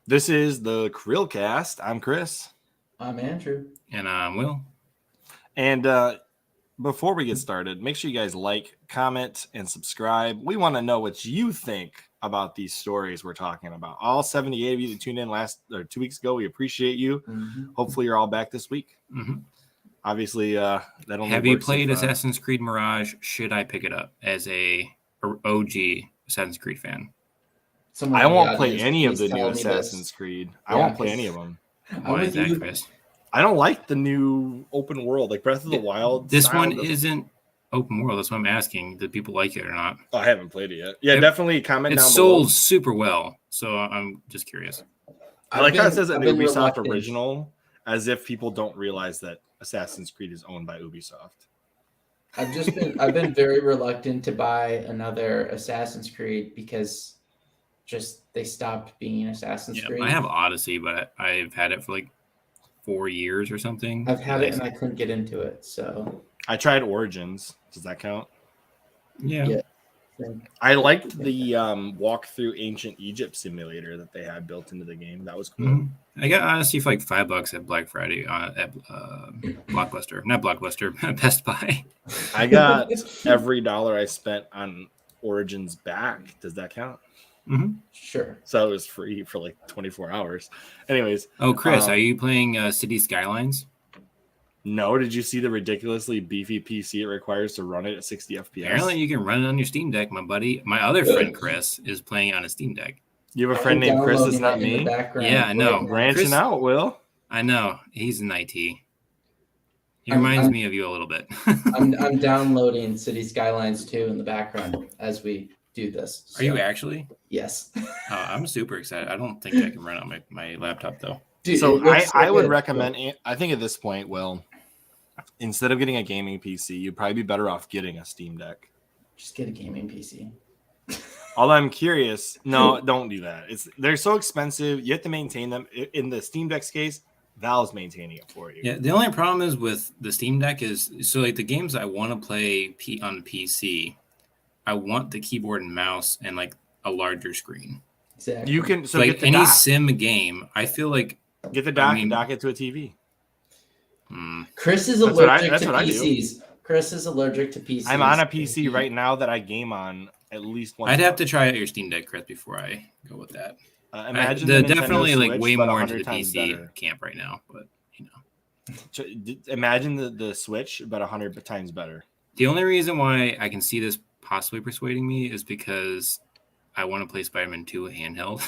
This is the CHRILLCAST. I'm Chris. I'm Andrew. And I'm Will. And before we get started, make sure you guys like, comment, and subscribe. We want to know what you think about these stories we're talking about. All 78 of you that tuned in 2 weeks ago, we appreciate you. Mm-hmm. Hopefully you're all back this week. Mm-hmm. Obviously, that only Have you works played if, Assassin's Creed Mirage? Should I pick it up as a OG Assassin's Creed fan? I won't play any of the new Assassin's Creed. I won't play any of them. Why is that, Chris? I don't like the new open world, like Breath of the Wild. This one isn't open world. That's what I'm asking. Do people like it or not? I haven't played it yet. Yeah, definitely comment down below. It sold super well, so I'm just curious. I like how it says an Ubisoft original, as if people don't realize that Assassin's Creed is owned by Ubisoft. I've been very reluctant to buy another Assassin's Creed because they stopped being Assassin's Creed. I have Odyssey, but I've had it for like 4 years or something. I've had it and I couldn't get into it. So I tried Origins. Does that count? Yeah. I liked the walk through ancient Egypt simulator that they had built into the game. That was cool. Mm-hmm. I got Odyssey for like $5 at Black Friday at Blockbuster, not Blockbuster, Best Buy. I got every dollar I spent on Origins back. Does that count? Mm-hmm. Sure. So it was free for like 24 hours. Anyways. Oh, Chris, are you playing City Skylines? No. Did you see the ridiculously beefy PC it requires to run it at 60 FPS? Apparently you can run it on your Steam Deck, my buddy. My other friend, Chris, is playing on a Steam Deck. You have a friend named Chris that's not me? Yeah, I know. Branching out, Will. I know. He's in IT. He reminds me of you a little bit. I'm downloading City Skylines 2 in the background as we do this. So. Are you actually? Yes. I'm super excited. I don't think I can run on my laptop, though. Dude, so I would recommend, I think at this point, Will, instead of getting a gaming PC, you'd probably be better off getting a Steam Deck. Just get a gaming PC. Although I'm curious, no, don't do that. They're so expensive. You have to maintain them. In the Steam Deck's case, Valve's maintaining it for you. Yeah, the only problem is with the Steam Deck is, so like the games I want to play on PC, I want the keyboard and mouse and like a larger screen. Exactly. You can like any sim game. I feel like get the dock and dock it to a TV. Chris is allergic to PCs. Chris is allergic to PCs. I'm on a PC right now that I game on at least once. I'd have to try out your Steam Deck, Chris, before I go with that. Imagine definitely Switch, like way more into the PC better. camp right now, but you know. Imagine the Switch, but 100 times better. The only reason why I can see this possibly persuading me is because I want to play Spider-Man 2 handheld.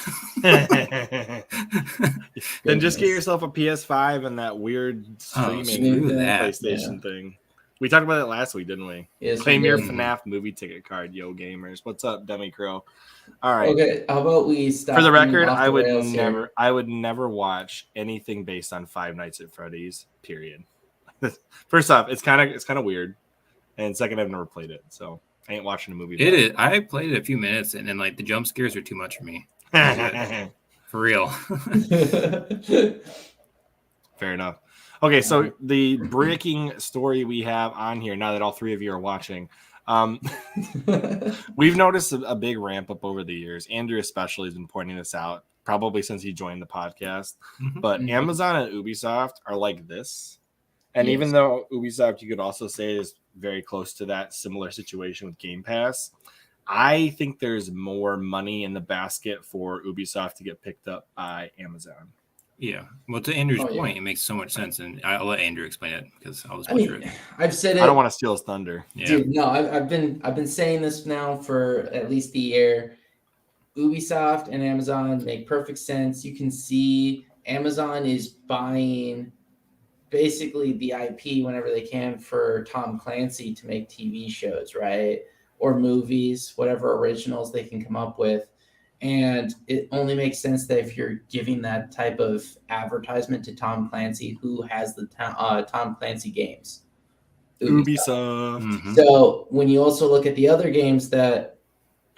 Then just get yourself a PS5 and that weird streaming PlayStation thing. We talked about it last week, didn't we? Yes, Claim your FNAF movie ticket card, yo gamers. What's up, Demi Crow? All right. Okay, how about we stop? For the record, I would never watch anything based on Five Nights at Freddy's. Period. First off, it's kind of weird, and second, I've never played it, so I ain't watching a movie. It is. I played it a few minutes, and then like the jump scares are too much for me. For real. Fair enough. Okay, so the breaking story we have on here, now that all three of you are watching, we've noticed a big ramp up over the years. Andrew especially has been pointing this out, probably since he joined the podcast. But Amazon and Ubisoft are like this. And even though Ubisoft, you could also say, is very close to that similar situation with Game Pass, I think there's more money in the basket for Ubisoft to get picked up by Amazon. Yeah. Well, to Andrew's point, it makes so much sense. And I'll let Andrew explain it because I'll just butcher it. I've said it. I don't want to steal his thunder. Yeah. Dude, no, I've been saying this now for at least a year. Ubisoft and Amazon make perfect sense. You can see Amazon is buying basically the IP whenever they can for Tom Clancy to make TV shows, right? Or movies, whatever originals they can come up with. And it only makes sense that if you're giving that type of advertisement to Tom Clancy, who has the Tom Clancy games? Ubisoft. So when you also look at the other games that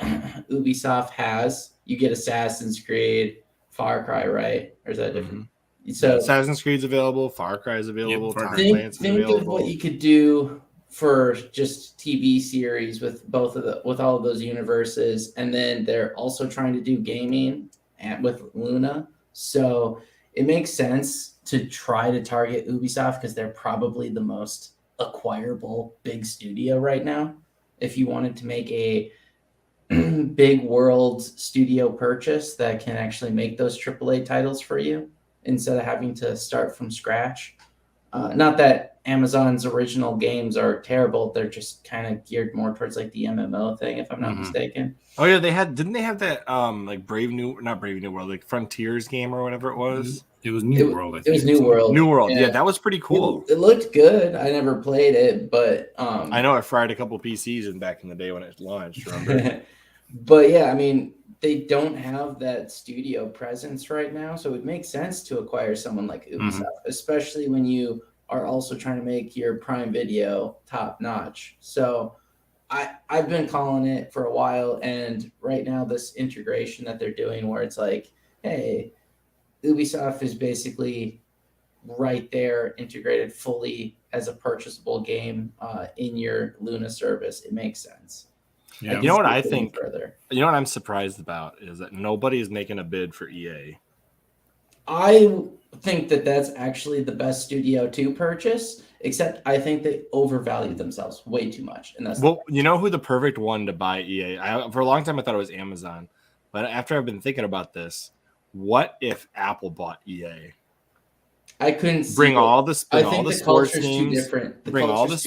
Ubisoft has, you get Assassin's Creed, Far Cry, right? Or is that different? So Assassin's Creed's available, Far Cry is available, Tom Clancy's think of what you could do for just TV series with all of those universes, and then they're also trying to do gaming and with Luna. So it makes sense to try to target Ubisoft because they're probably the most acquirable big studio right now. If you wanted to make a big world studio purchase that can actually make those AAA titles for you instead of having to start from scratch. Not that Amazon's original games are terrible. They're just kind of geared more towards like the MMO thing, if I'm not mistaken. Oh yeah, didn't they have that like not Brave New World, like Frontiers game or whatever it was? It was New World. I think it was New World. New World. Yeah, that was pretty cool. It looked good. I never played it, but I know it fried a couple PCs and back in the day when it launched. Remember? But yeah, I mean, they don't have that studio presence right now, so it makes sense to acquire someone like Ubisoft, especially when you are also trying to make your Prime Video top notch. So I've been calling it for a while, and right now this integration that they're doing where it's like, hey, Ubisoft is basically right there integrated fully as a purchasable game in your Luna service. It makes sense. Yeah. You know what I think? You know what I'm surprised about is that nobody is making a bid for EA. I think that that's actually the best studio to purchase, except I think they overvalue themselves way too much. And that's you know who the perfect one to buy EA? For a long time I thought it was Amazon, but after I've been thinking about this, what if Apple bought EA? I couldn't bring all the sports games. Bring all the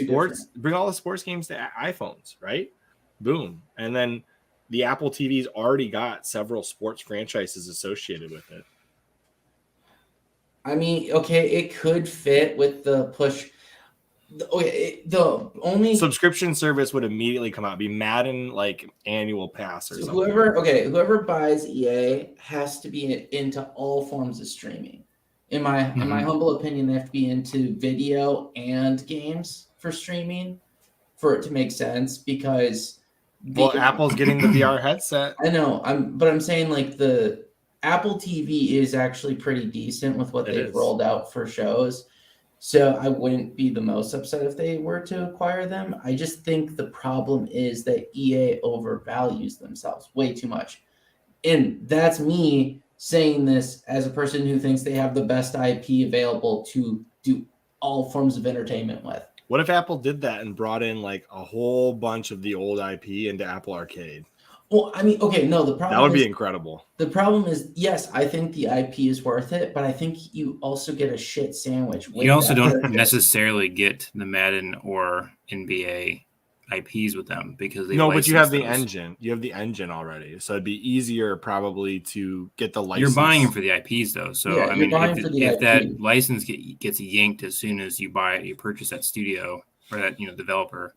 sports games to iPhones, right? Boom. And then the Apple TV's already got several sports franchises associated with it. I mean, okay, it could fit with the push. The only subscription service would immediately come out, be Madden like annual pass or something. Whoever buys EA has to be into all forms of streaming. In my humble opinion, they have to be into video and games for streaming for it to make sense because Apple's getting the VR headset. I know, I'm saying like the Apple TV is actually pretty decent with what they've rolled out for shows. So I wouldn't be the most upset if they were to acquire them. I just think the problem is that EA overvalues themselves way too much. And that's me saying this as a person who thinks they have the best IP available to do all forms of entertainment with. What if Apple did that and brought in like a whole bunch of the old IP into Apple Arcade? Well, I mean, okay, no, the problem that would be incredible. The problem is, yes, I think the IP is worth it, but I think you also get a shit sandwich. You also don't necessarily get the Madden or NBA IPs with them because but you have the engine. You have the engine already, so it'd be easier probably to get the license. You're buying for the IPs though, so yeah, I mean, if that license gets yanked as soon as you purchase that studio or that developer.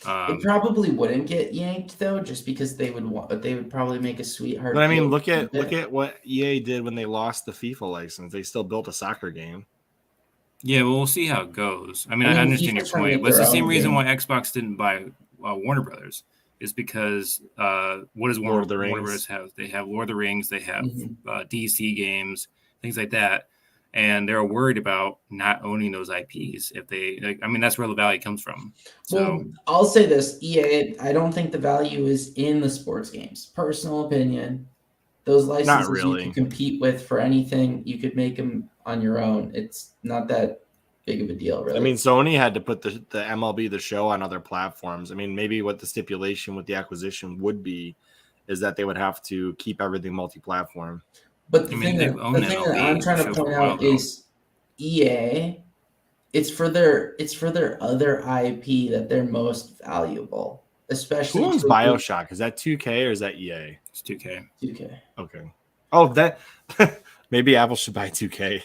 It probably wouldn't get yanked though, just because they would probably make a sweetheart. But I mean, look at what EA did when they lost the FIFA license. They still built a soccer game. Yeah, well, we'll see how it goes. I mean, I understand your point, but it's the same reason why Xbox didn't buy Warner Brothers is because what does Warner Brothers have? They have Lord of the Rings, they have DC games, things like that. And they're worried about not owning those IPs if they that's where the value comes from. So well, I'll say this, EA, I don't think the value is in the sports games. Personal opinion. Those licenses you can compete with for anything. You could make them on your own. It's not that big of a deal, really. I mean, Sony had to put the MLB The Show on other platforms. I mean, maybe what the stipulation with the acquisition would be is that they would have to keep everything multi-platform. But the thing that I'm trying to point out is EA. It's for their other IP that they're most valuable, especially. Who owns BioShock? Is that 2K or is that EA? It's 2K. 2K. Okay. Oh, that maybe Apple should buy 2K.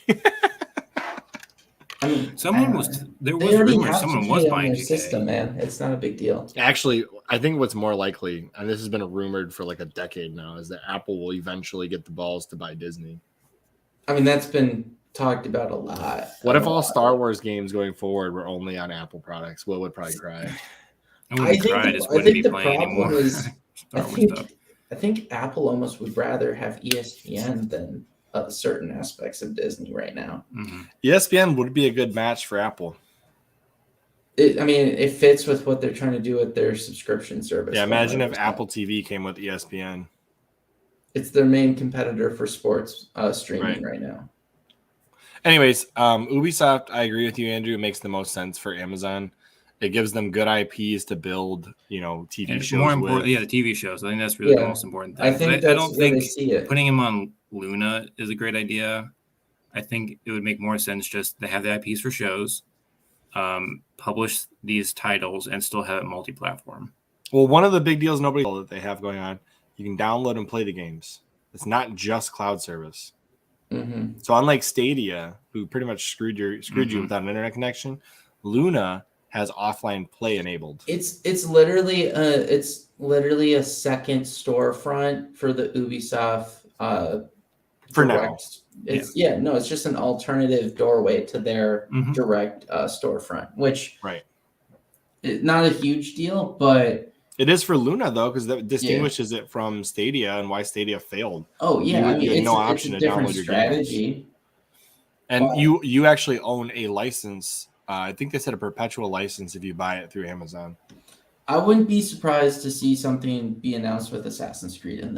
I mean, someone was buying 2K. System, man. It's not a big deal. Actually, I think what's more likely, and this has been rumored for like a decade now, is that Apple will eventually get the balls to buy Disney. I mean, that's been talked about a lot. What if all Star Wars games going forward were only on Apple products? Will would probably cry. I think the problem is I think Apple almost would rather have ESPN than certain aspects of Disney right now. Mm-hmm. ESPN would be a good match for Apple. It fits with what they're trying to do with their subscription service. Yeah, imagine if Apple TV came with ESPN. It's their main competitor for sports streaming right now. Anyways, Ubisoft, I agree with you, Andrew. It makes the most sense for Amazon. It gives them good IPs to build, TV and shows. More important, with. the TV shows. I think that's really the most important thing. I think I don't think see it. putting him on Luna is a great idea. I think it would make more sense just to have the IPs for shows, publish these titles, and still have it multi-platform. Well, one of the big deals that they have going on, you can download and play the games. It's not just cloud service. Mm-hmm. So unlike Stadia, who pretty much screwed you without an internet connection, Luna has offline play enabled. It's literally a second storefront for the Ubisoft for now. It's it's just an alternative doorway to their direct storefront, which not a huge deal, but it is for Luna though, because that distinguishes it from Stadia and why Stadia failed. Oh yeah, you had no option it's a to download your strategy. games. And you actually own a license. I think they said a perpetual license if you buy it through Amazon. I wouldn't be surprised to see something be announced with Assassin's Creed in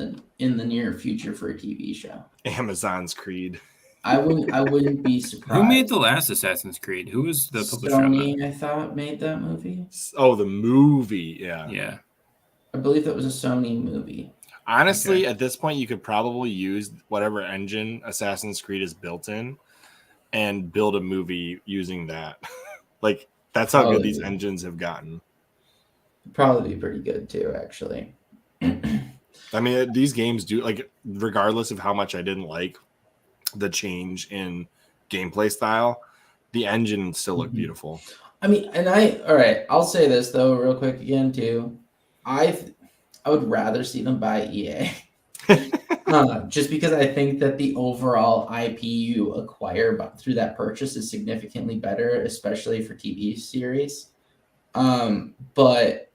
the near future for a TV show. Amazon's Creed. I wouldn't be surprised. Who made the last Assassin's Creed? Who was the publisher? Sony, I thought, made that movie. Oh, the movie, yeah. Yeah. I believe that was a Sony movie. Honestly, at this point, you could probably use whatever engine Assassin's Creed is built in and build a movie using that. Like, that's how good these engines have gotten. Probably be pretty good too, actually. I mean, these games do, like, regardless of how much I didn't like the change in gameplay style, the engine still look beautiful. I mean, all right, I'll say this though, real quick again too. I would rather see them buy EA. Just because I think that the overall IP you acquire through that purchase is significantly better, especially for TV series. But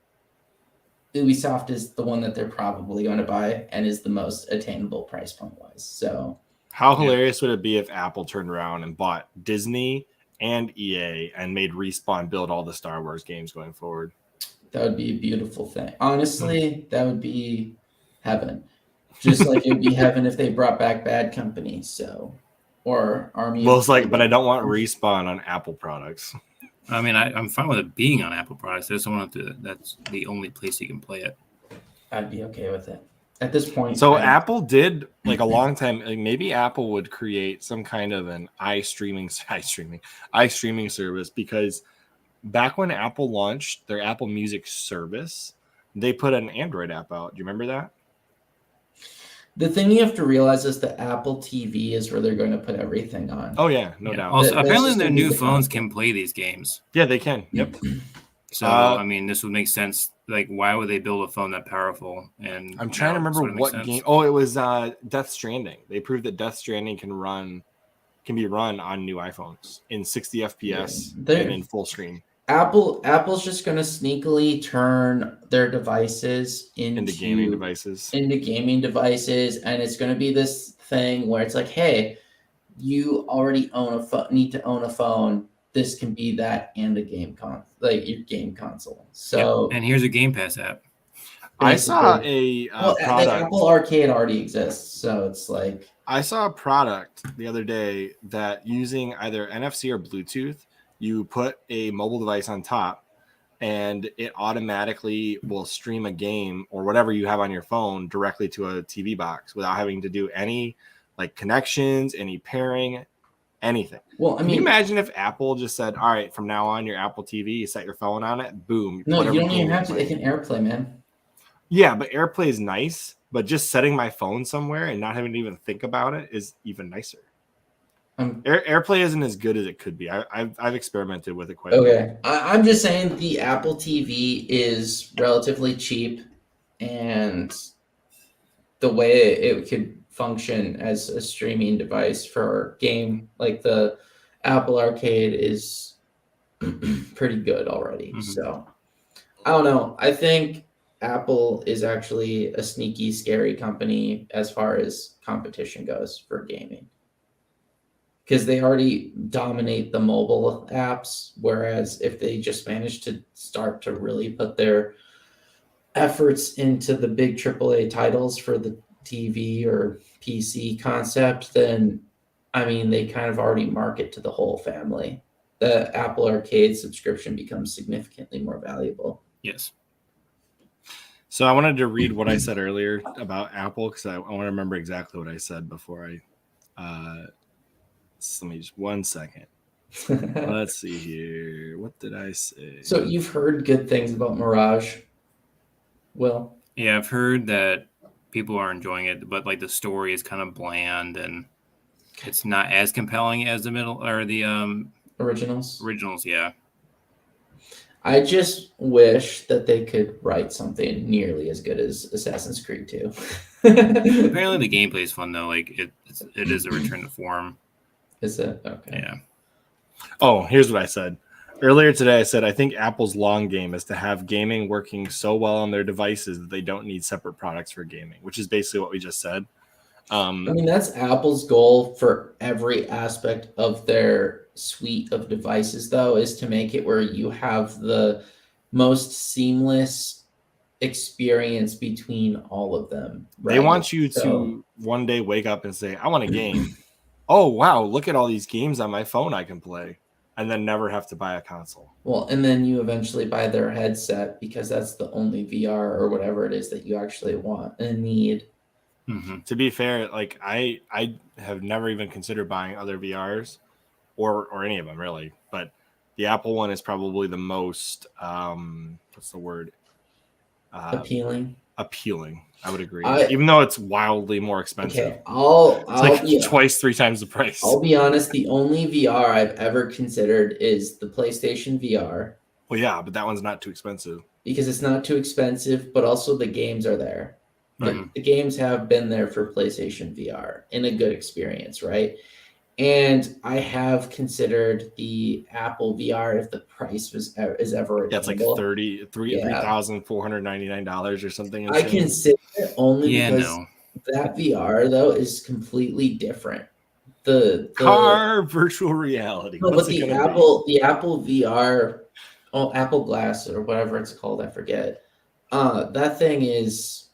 Ubisoft is the one that they're probably going to buy and is the most attainable price point wise. So how hilarious would it be if Apple turned around and bought Disney and EA and made Respawn build all the Star Wars games going forward? That would be a beautiful thing. Honestly, that would be heaven. Just like it would be heaven if they brought back Bad Company. Or Army. Well, it's like, but I don't want Respawn on Apple products. I mean, I'm fine with it being on Apple products. I just don't want to. That's the only place you can play it. I'd be okay with it at this point. So Apple did, like, a long time. Like, maybe Apple would create some kind of an iStreaming service, because back when Apple launched their Apple Music service, they put an Android app out. Do you remember that? The thing you have to realize is that Apple TV is where they're going to put everything on. Oh, yeah, no doubt. Also, apparently their new phones can play these games. Yeah, they can. Yep. So, I mean, this would make sense. Like, why would they build a phone that powerful? And I'm trying to remember what game. Oh, it was Death Stranding. They proved that Death Stranding can be run on new iPhones in 60 FPS and in full screen. Apple's just going to sneakily turn their devices into gaming devices. And it's going to be this thing where it's like, hey, you already need to own a phone. This can be that and a game your game console. So, and here's a Game Pass app. I saw a product. The Apple Arcade already exists, so it's like I saw a product the other day that using either NFC or Bluetooth, you put a mobile device on top and it automatically will stream a game or whatever you have on your phone directly to a TV box without having to do any like connections, any pairing, anything. Well, I mean, can you imagine if Apple just said, all right, from now on, your Apple TV, you set your phone on it, boom. No, you don't even have to. They can AirPlay, man. Yeah, but AirPlay is nice, but just setting my phone somewhere and not having to even think about it is even nicer. AirPlay isn't as good as it could be. I've experimented with it quite a bit. Okay. I'm just saying the Apple TV is relatively cheap, and the way it could function as a streaming device for game like the Apple Arcade is pretty good already. Mm-hmm. So I don't know. I think Apple is actually a sneaky, scary company as far as competition goes for gaming, because they already dominate the mobile apps. Whereas if they just manage to start to really put their efforts into the big AAA titles for the TV or PC concept, then I mean they kind of already market to the whole family. The Apple Arcade subscription becomes significantly more valuable. Yes. So I wanted to read what I said earlier about Apple because I want to remember exactly what I said before I. Let me just 1 second. Let's see here. What did I say? So you've heard good things about Mirage, Will? Yeah, I've heard that people are enjoying it, but like the story is kind of bland and it's not as compelling as the Originals. Yeah. I just wish that they could write something nearly as good as Assassin's Creed 2. Apparently the gameplay is fun though. Like it is a return to form. Is it? Okay. Yeah. Oh, here's what I said. Earlier today, I said, I think Apple's long game is to have gaming working so well on their devices that they don't need separate products for gaming, which is basically what we just said. I mean, that's Apple's goal for every aspect of their suite of devices, though, is to make it where you have the most seamless experience between all of them. Right? They want you to one day wake up and say, I want a game. Oh, wow, look at all these games on my phone I can play, and then never have to buy a console. Well, and then you eventually buy their headset because that's the only VR or whatever it is that you actually want and need. Mm-hmm. To be fair, like I have never even considered buying other VRs or any of them really, but the Apple one is probably the most what's the word? Appealing. I would agree. Even though it's wildly more expensive. Okay, I'll twice, 3 times the price. I'll be honest, the only VR I've ever considered is the PlayStation VR. Well, yeah, but that one's not too expensive. Because it's not too expensive, but also the games are there. Mm-hmm. The games have been there for PlayStation VR in a good experience, right? And I have considered the Apple VR if the price is ever attainable. Yeah, it's like $3,499 or something. I consider it only because that VR though is completely different. The car virtual reality. No, but the Apple VR, Apple Glass or whatever it's called, I forget. That thing is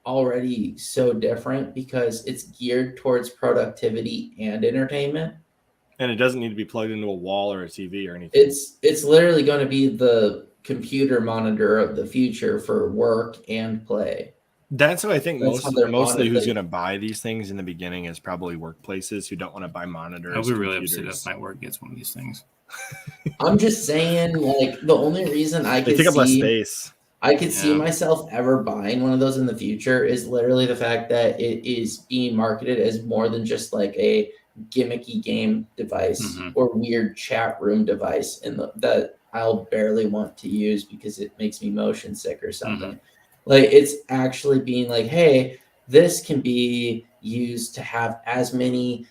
already so different because it's geared towards productivity and entertainment, and it doesn't need to be plugged into a wall or a TV or anything. It's literally going to be the computer monitor of the future for work and play. That's what I think. Mostly who's going to buy these things in the beginning is probably workplaces who don't want to buy monitors. I'll be really upset if my work gets one of these things. I'm just saying, like, the only reason I could take up less space. I could see myself ever buying one of those in the future is literally the fact that it is being marketed as more than just like a gimmicky game device or weird chat room device that I'll barely want to use because it makes me motion sick or something. Like it's actually being like, hey, this can be used to have as many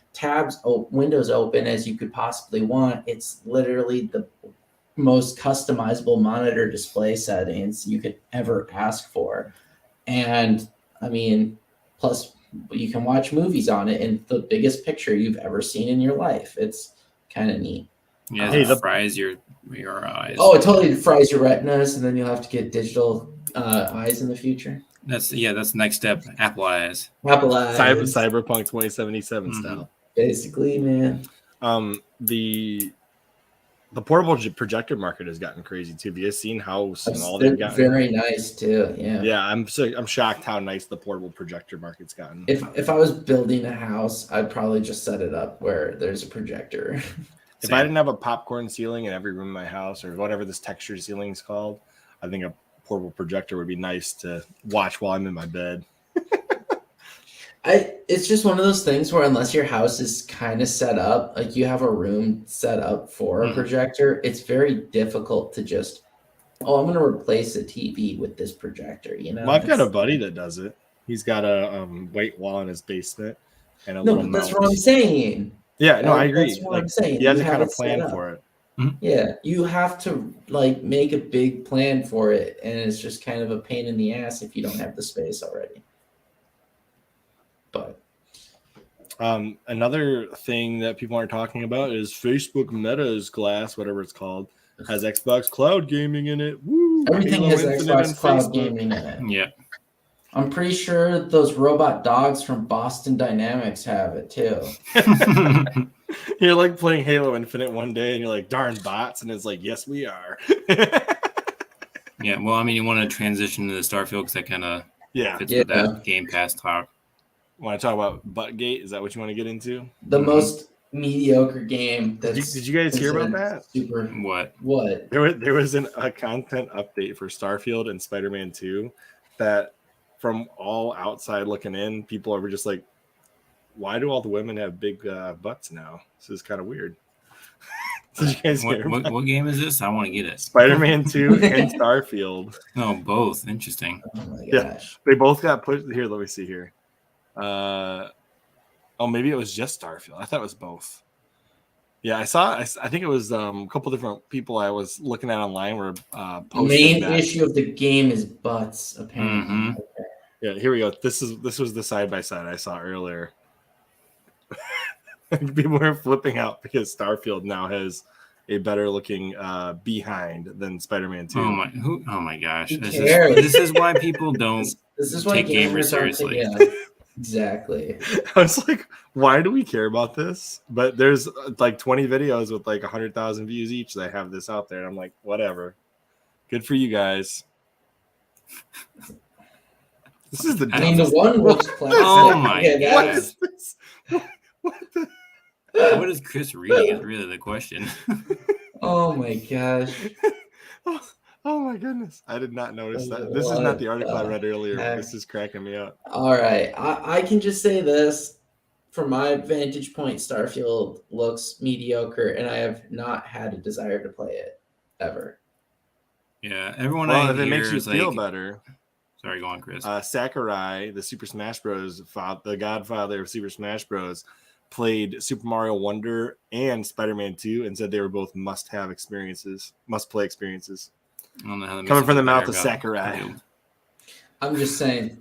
windows open as you could possibly want. It's literally the most customizable monitor display settings you could ever ask for. And I mean, plus you can watch movies on it in the biggest picture you've ever seen in your life. It's kind of neat. Yeah, it fries your eyes. Oh, it totally fries your retinas, and then you'll have to get digital eyes in the future. That's the next step. Apple eyes. Apple eyes. Cyberpunk 2077 style. Basically, man. The portable projector market has gotten crazy too. Have you guys seen how small they've gotten? Very nice too. Yeah. Yeah, I'm shocked how nice the portable projector market's gotten. If I was building a house, I'd probably just set it up where there's a projector. If I didn't have a popcorn ceiling in every room in my house or whatever this textured ceiling is called, I think a portable projector would be nice to watch while I'm in my bed. It's just one of those things where unless your house is kind of set up, like you have a room set up for a projector, it's very difficult to just, I'm going to replace a TV with this projector, you know? Well, I've got a buddy that does it. He's got a white wall in his basement and a little mount. That's what I'm saying. Yeah, no, I agree. That's what I'm saying. You have to kind of plan for it. Yeah, you have to like make a big plan for it, and it's just kind of a pain in the ass if you don't have the space already. But another thing that people aren't talking about is Facebook Meta's Glass, whatever it's called, has Xbox Cloud Gaming in it. Woo! Everything has Xbox Cloud Gaming in it. Yeah. I'm pretty sure those robot dogs from Boston Dynamics have it too. You're like playing Halo Infinite one day and you're like, darn bots. And it's like, yes, we are. Yeah, well, I mean, you want to transition to the Starfield because that kind of fits with that Game Pass talk. Want to talk about Buttgate? Is that what you want to get into? The most mediocre game. Did you guys hear about that? Super. What? There was a content update for Starfield and Spider-Man 2 that, from all outside looking in, people are just like, why do all the women have big butts now? This is kind of weird. Did you guys hear what game is this? I want to get it. Spider-Man 2 and Starfield. Oh, both. Interesting. Oh my gosh. Yeah, they both got put here. Let me see here. Maybe it was just Starfield. I thought it was both. Yeah, I think it was a couple different people I was looking at online were posting. Main issue of the game is butts, apparently. Mm-hmm. Okay. Yeah, here we go. This was the side by side I saw earlier. People were flipping out because Starfield now has a better looking behind than Spider-Man 2. Oh my gosh! Cares? This is why people don't this is why take gamers seriously. Exactly. I was like, why do we care about this? But there's like 20 videos with like 100,000 views each that have this out there. And I'm like, whatever. Good for you guys. This is the. I mean, the one looks classic. Oh my god! What is this? What is Chris reading? Is really the question. Oh my gosh! Oh my goodness! I did not notice that. This is not the article I read earlier. This is cracking me up. All right, I can just say this from my vantage point: Starfield looks mediocre, and I have not had a desire to play it ever. Yeah, everyone. Well, if it makes you feel better. Sorry, go on, Chris. Sakurai, the Super Smash Bros. The godfather of Super Smash Bros. Played Super Mario Wonder and Spider-Man 2 and said they were both must-play experiences. I don't know how coming from the mouth of Sakurai. I'm just saying.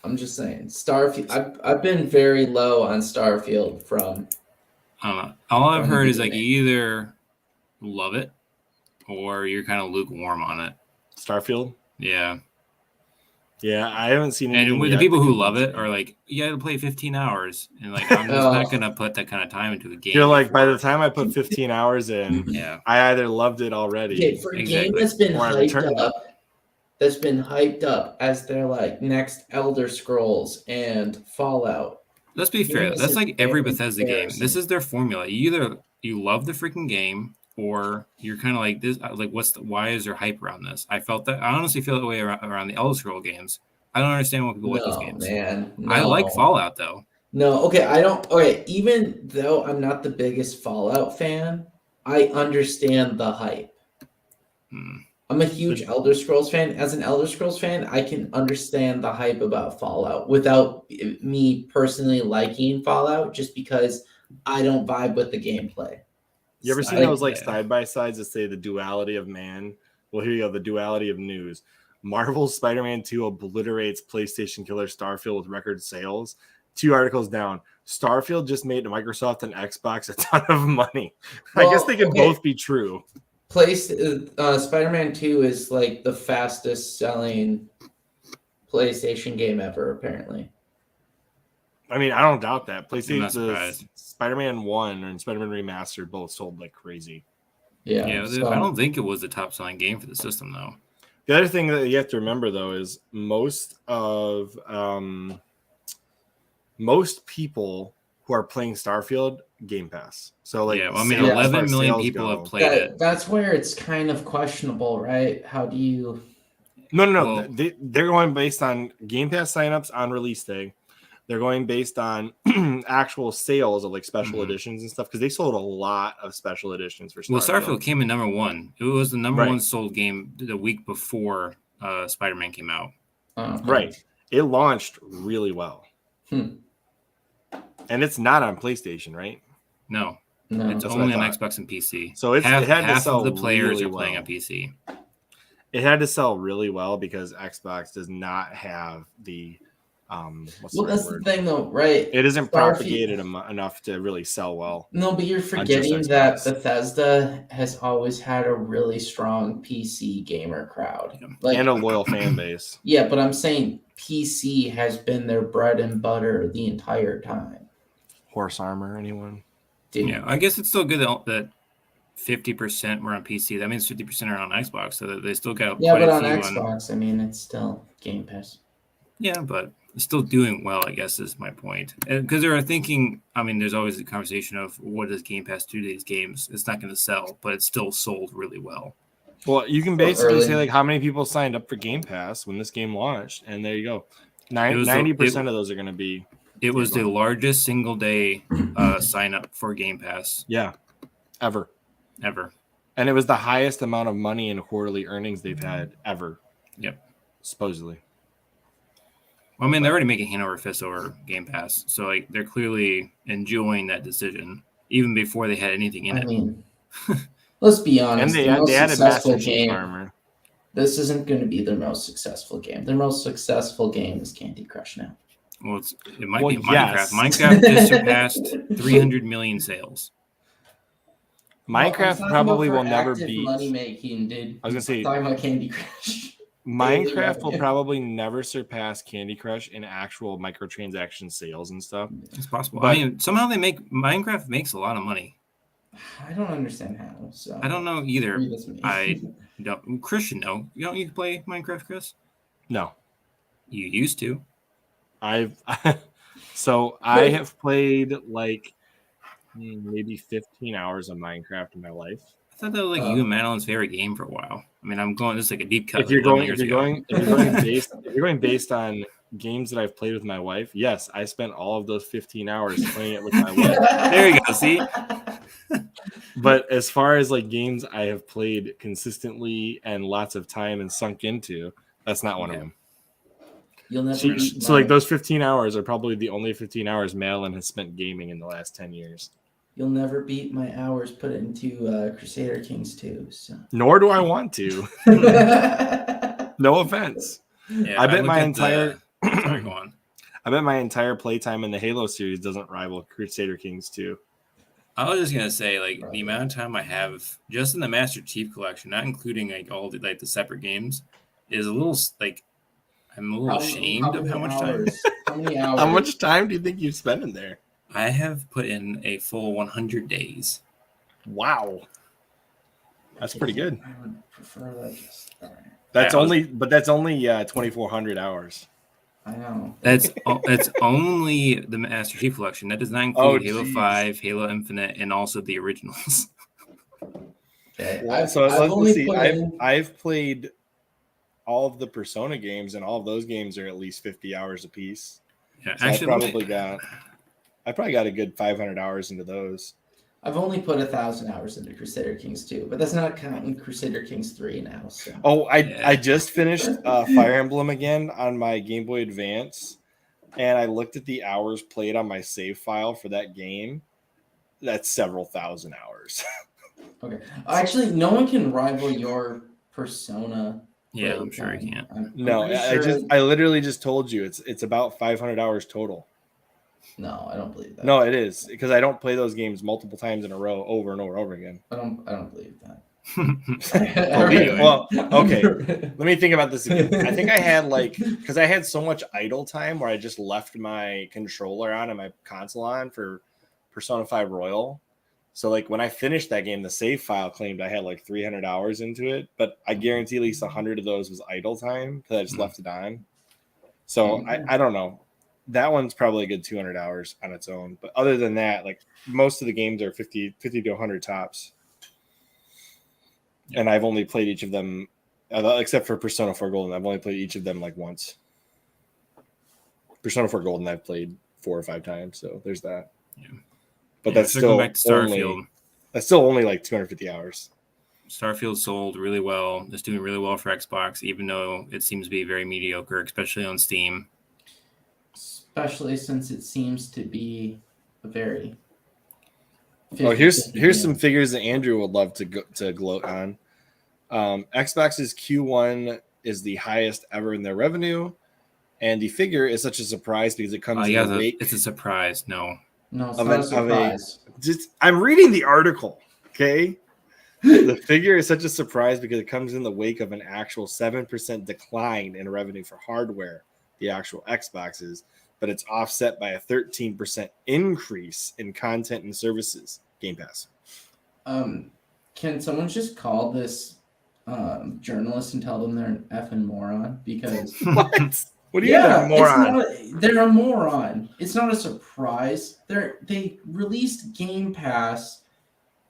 Starfield. I've been very low on Starfield from. I don't know. All I've heard is like you either love it or you're kind of lukewarm on it. Starfield? Yeah. Yeah, I haven't seen it. And with the people who love it are like, you got to play 15 hours. And like, I'm just not going to put that kind of time into a game. You're like, by the time I put 15 hours in, yeah, I either loved it already. Okay, for a game that's been hyped up as their like next Elder Scrolls and Fallout. Let's be fair. That's like every Bethesda game. This is their formula. You love the freaking game, or you're kind of like this. Like, why is there hype around this? I honestly feel that way around the Elder Scroll games. I don't understand why people like those games. Man, no. I like Fallout though. No, okay, I don't. Okay, even though I'm not the biggest Fallout fan, I understand the hype. I'm a huge Elder Scrolls fan. As an Elder Scrolls fan, I can understand the hype about Fallout without me personally liking Fallout, just because I don't vibe with the gameplay. You ever seen those like side-by-sides that say the duality of man? Well, here you go, the duality of news. Marvel's Spider-Man 2 obliterates PlayStation killer Starfield with record sales. 2 articles down. Starfield just made Microsoft and Xbox a ton of money. Well, I guess they could both be true. Spider-Man 2 is like the fastest selling PlayStation game ever, apparently. I mean, I don't doubt that. PlayStation, Spider-Man 1 and Spider-Man Remastered both sold like crazy. Yeah. I don't think it was the top selling game for the system, though. The other thing that you have to remember, though, is most people who are playing Starfield Game Pass. So, like, 11 million people have played it. That's where it's kind of questionable, right? How do you? No. Well, they're going based on Game Pass signups on release day. They're going based on actual sales of like special editions and stuff because they sold a lot of special editions for Starfield. Well, Starfield came in number 1. It was the number 1 sold game the week before Spider-Man came out. Right. It launched really well. And it's not on PlayStation, right? No. It's only on Xbox and PC. So it had to sell of the players really are playing well. on PC. It had to sell really well because Xbox does not have the that's the thing, though, right? It isn't propagated enough to really sell well. No, but you're forgetting that Bethesda has always had a really strong PC gamer crowd, and a loyal fan base. Yeah, but I'm saying PC has been their bread and butter the entire time. Horse armor, anyone? Dude. Yeah, I guess it's still good that 50% were on PC. That means 50% are on Xbox, so that they still got Yeah, quite but a on few Xbox, I mean, it's still Game Pass. Yeah, but it's still doing well, I guess, is my point. Because they're thinking, I mean, there's always the conversation of what does Game Pass do to these games? It's not going to sell, but it's still sold really well. Well, you can basically say like how many people signed up for Game Pass when this game launched, and there you go. 90% of those are going to be. It was the largest single day sign up for Game Pass. Yeah, ever. And it was the highest amount of money in quarterly earnings they've had ever. Yep. Supposedly. Well, I mean, they're already making hand over fist over Game Pass, so like they're clearly enjoying that decision even before they had anything in it. I mean, let's be honest. And they had a Master Chief armor. This isn't going to be their most successful game. Their most successful game is Candy Crush now. Well, it might be Minecraft. Yes. Minecraft just surpassed 300 million sales. Minecraft probably will never beat money making, dude. I was gonna say talking about Candy Crush. Minecraft will probably never surpass Candy Crush in actual microtransaction sales and stuff. It's possible. But, I mean, somehow Minecraft makes a lot of money. I don't understand how. So I don't know either. I don't. Chris should know. You don't need to play Minecraft, Chris? No. You used to. I have played like maybe 15 hours of Minecraft in my life. I thought that was like you and Madeline's favorite game for a while. I mean, I'm going. This is like a deep cut. If you're going based on games that I've played with my wife, yes, I spent all of those 15 hours playing it with my wife. There you go. See. But as far as like games I have played consistently and lots of time and sunk into, that's not one of them. You'll never so like those 15 hours are probably the only 15 hours Madeline has spent gaming in the last 10 years. You'll never beat my hours put into Crusader Kings 2. So. Nor do I want to. No offense. Yeah, I bet my entire sorry, go on. I bet my entire playtime in the Halo series doesn't rival Crusader Kings 2. I was just gonna say, like, the amount of time I have just in the Master Chief Collection, not including like all the like the separate games, is a little like I'm a little ashamed of how much time. How many hours? How much time do you think you spend in there? I have put in a full 100 days. Wow, that's pretty good. I would prefer that. Just that's only 2,400 hours. I know. That's only the Master Chief Collection. That does not include Halo 5, Halo Infinite, and also the originals. Okay. I've played all of the Persona games, and all of those games are at least 50 hours a piece. Yeah, so actually, I probably got a good 500 hours into those. I've only put 1,000 hours into Crusader Kings 2, but that's not counting Crusader Kings 3 now. So. Oh, I just finished Fire Emblem again on my Game Boy Advance, and I looked at the hours played on my save file for that game. That's several thousand hours. Okay. Actually, no one can rival your Persona. Yeah, I'm sure you can't. I literally just told you it's about 500 hours total. No, I don't believe that. No, it is because I don't play those games multiple times in a row over and over again. I don't believe that. Well, okay. Let me think about this again. I think I had because I had so much idle time where I just left my controller on and my console on for Persona 5 Royal. So like when I finished that game, the save file claimed I had like 300 hours into it, but I guarantee at least 100 of those was idle time because I just left it on. So I don't know. That one's probably a good 200 hours on its own. But other than that, like most of the games are 50 to 100 tops. And I've only played each of them, except for Persona 4 Golden. I've only played each of them like once. Persona 4 Golden I've played 4 or 5 times, so there's that. Yeah. But that's still back to Starfield. That's still only like 250 hours. Starfield sold really well. It's doing really well for Xbox, even though it seems to be very mediocre, especially on Steam. Especially since it seems to be a very. Oh, here's some figures that Andrew would love to gloat on. Xbox's Q1 is the highest ever in their revenue, and the figure is such a surprise because it comes in the wake. It's a surprise. No, it's not a surprise. I'm reading the article. Okay, the figure is such a surprise because it comes in the wake of an actual 7% decline in revenue for hardware the actual Xboxes, but it's offset by a 13% increase in content and services. Game Pass. Can someone just call this journalist and tell them they're an effing moron? Because What? What do you mean they're a moron? They're a moron. It's not a surprise. They released Game Pass,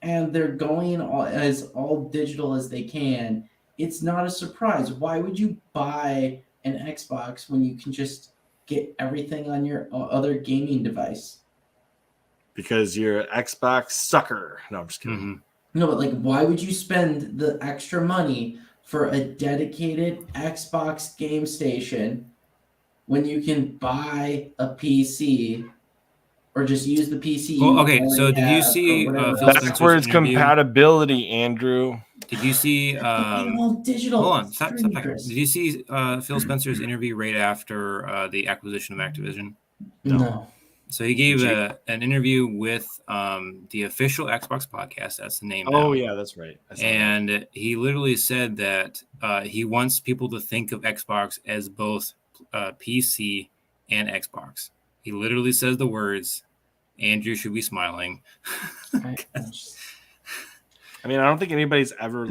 and they're going as all digital as they can. It's not a surprise. Why would you buy an Xbox when you can just get everything on your other gaming device? Because you're an Xbox sucker. No, I'm just kidding. Mm-hmm. No, but like, why would you spend the extra money for a dedicated Xbox game station when you can buy a PC or just use the PC? Well, okay, so did you see Phil Spencer's backwards interview? compatibility, Andrew? Did you see? Digital. Hold on, stop. Did you see Phil Spencer's interview right after the acquisition of Activision? No. So he gave an interview with the official Xbox podcast. That's the name. Oh, yeah, that's right. And he literally said that he wants people to think of Xbox as both PC and Xbox. He literally says the words, Andrew should be smiling. I mean, I don't think anybody's ever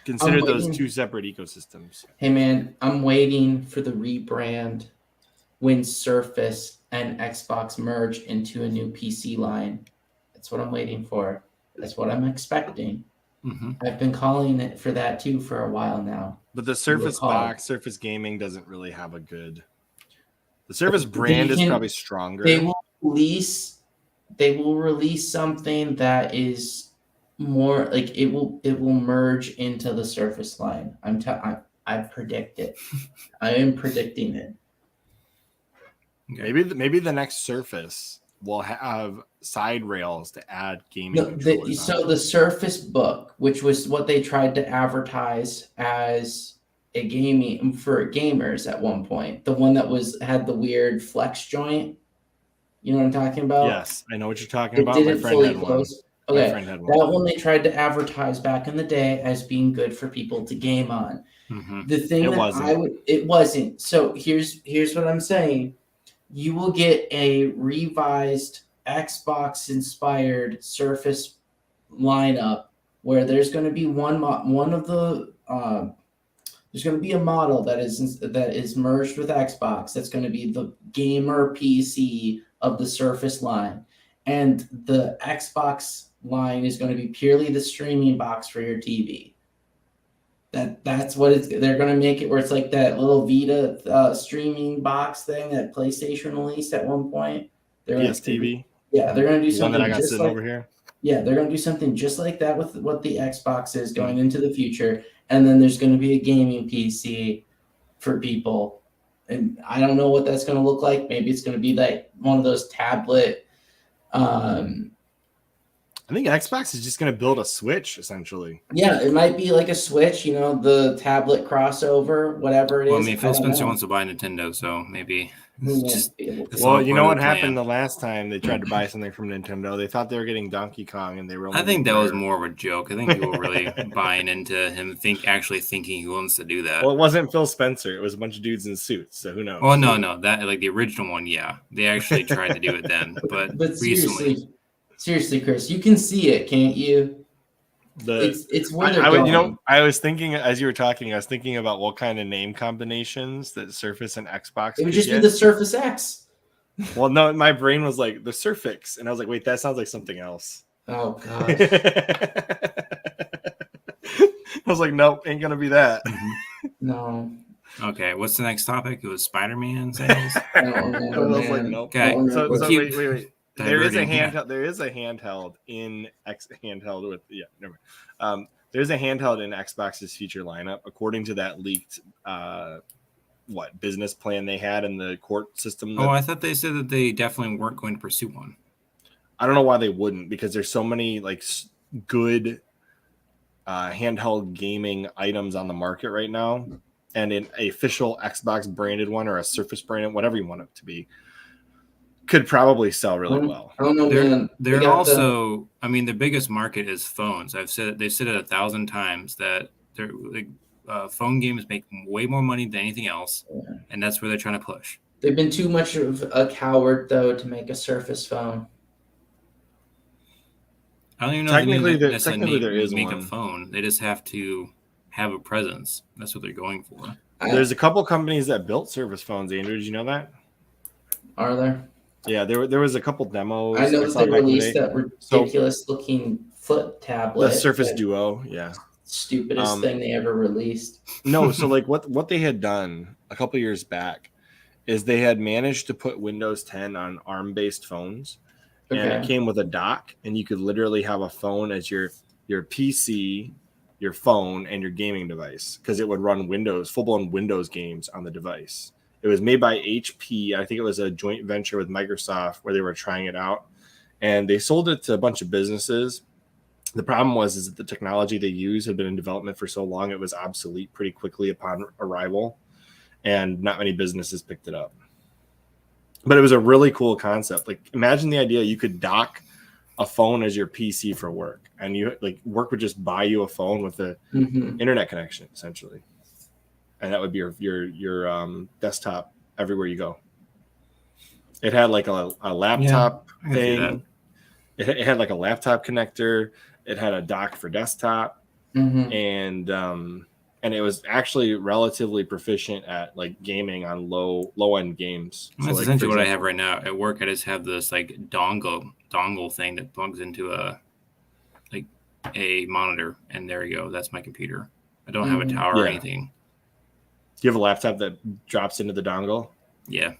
considered those two separate ecosystems. Hey, man, I'm waiting for the rebrand when Surface and Xbox merge into a new PC line. That's what I'm waiting for. That's what I'm expecting. Mm-hmm. I've been calling it for that too for a while now. But the Surface box, Surface Gaming doesn't really have a good. The Surface brand is probably stronger. They will release something that is more like it will merge into the Surface line. I predict it. I am predicting it. Okay. Maybe the next Surface will have side rails to add gaming. So the Surface Book, which was what they tried to advertise as a gaming for gamers at one point, the one that had the weird flex joint. You know what I'm talking about? Yes, I know what you're talking about. Didn't fully close. Okay, that one they tried to advertise back in the day as being good for people to game on. Mm-hmm. The thing it wasn't. So here's what I'm saying. You will get a revised Xbox-inspired Surface lineup where there's going to be there's going to be a model that is merged with Xbox. That's going to be the gamer PC of the Surface line, and the Xbox line is going to be purely the streaming box for your TV. That's what they're going to make it where it's like that little Vita streaming box thing that PlayStation released at one point. TV. Yeah, they're going to do something. One that I got sitting over here. Yeah, they're going to do something just like that with what the Xbox is going into the future, and then there's going to be a gaming PC for people, and I don't know what that's going to look like. Maybe it's going to be like one of those tablet. I think Xbox is just going to build a Switch, essentially. Yeah, it might be like a Switch, the tablet crossover, whatever it is. Well, I mean, Phil Spencer wants to buy Nintendo, so maybe. Well, you know what happened the last time they tried to buy something from Nintendo? They thought they were getting Donkey Kong, and they were. I think that was more of a joke. I think people were really buying into him, actually thinking he wants to do that. Well, it wasn't Phil Spencer; it was a bunch of dudes in suits. So who knows? Oh no, that the original one, yeah, they actually tried to do it then, but recently. Seriously, Chris, you can see it, can't you? It's where they're going. I was thinking as you were talking, I was thinking about what kind of name combinations that Surface and Xbox. It would just be the Surface X. Well, no, my brain was like the Surfix, and I was like, wait, that sounds like something else. Oh god. I was like, nope, ain't gonna be that. No. Okay, what's the next topic? It was Spider-Man sales. I was like, nope. Okay, so wait. There is a handheld. There is a handheld in handheld with never mind. There's a handheld in Xbox's future lineup, according to that leaked business plan they had in the court system. I thought they said that they definitely weren't going to pursue one. I don't know why they wouldn't, because there's so many good handheld gaming items on the market right now, and an official Xbox branded one or a Surface branded, whatever you want it to be, could probably sell really well. I don't know, they're also, I mean, the biggest market is phones. They've said it 1,000 times that they're phone games make way more money than anything else, and that's where they're trying to push. They've been too much of a coward, though, to make a Surface phone. I don't even know Technically, if they necessarily there is make one. a phone. They just have to have a presence. That's what they're going for. There's a couple companies that built Surface phones, Andrew. Did you know that? Are there? Yeah, there was a couple demos. I know that they released that ridiculous-looking flip tablet. The Surface Duo, yeah. Stupidest thing they ever released. No, so like what they had done a couple years back is they had managed to put Windows 10 on ARM-based phones, and it came with a dock, and you could literally have a phone as your PC, your phone, and your gaming device, because it would run full-blown Windows games on the device. It was made by HP. I think it was a joint venture with Microsoft where they were trying it out, and they sold it to a bunch of businesses. The problem was that the technology they used had been in development for so long it was obsolete pretty quickly upon arrival, and not many businesses picked it up. But it was a really cool concept. Like, imagine the idea you could dock a phone as your PC for work, and work would just buy you a phone with the internet connection essentially, and that would be your desktop everywhere you go. It had like a laptop thing. It had like a laptop connector. It had a dock for desktop, and it was actually relatively proficient at like gaming on low end games. That's so, essentially what I have right now at work. I just have this like dongle thing that plugs into a monitor, and there you go. That's my computer. I don't have a tower or anything. Do you have a laptop that drops into the dongle? Yeah,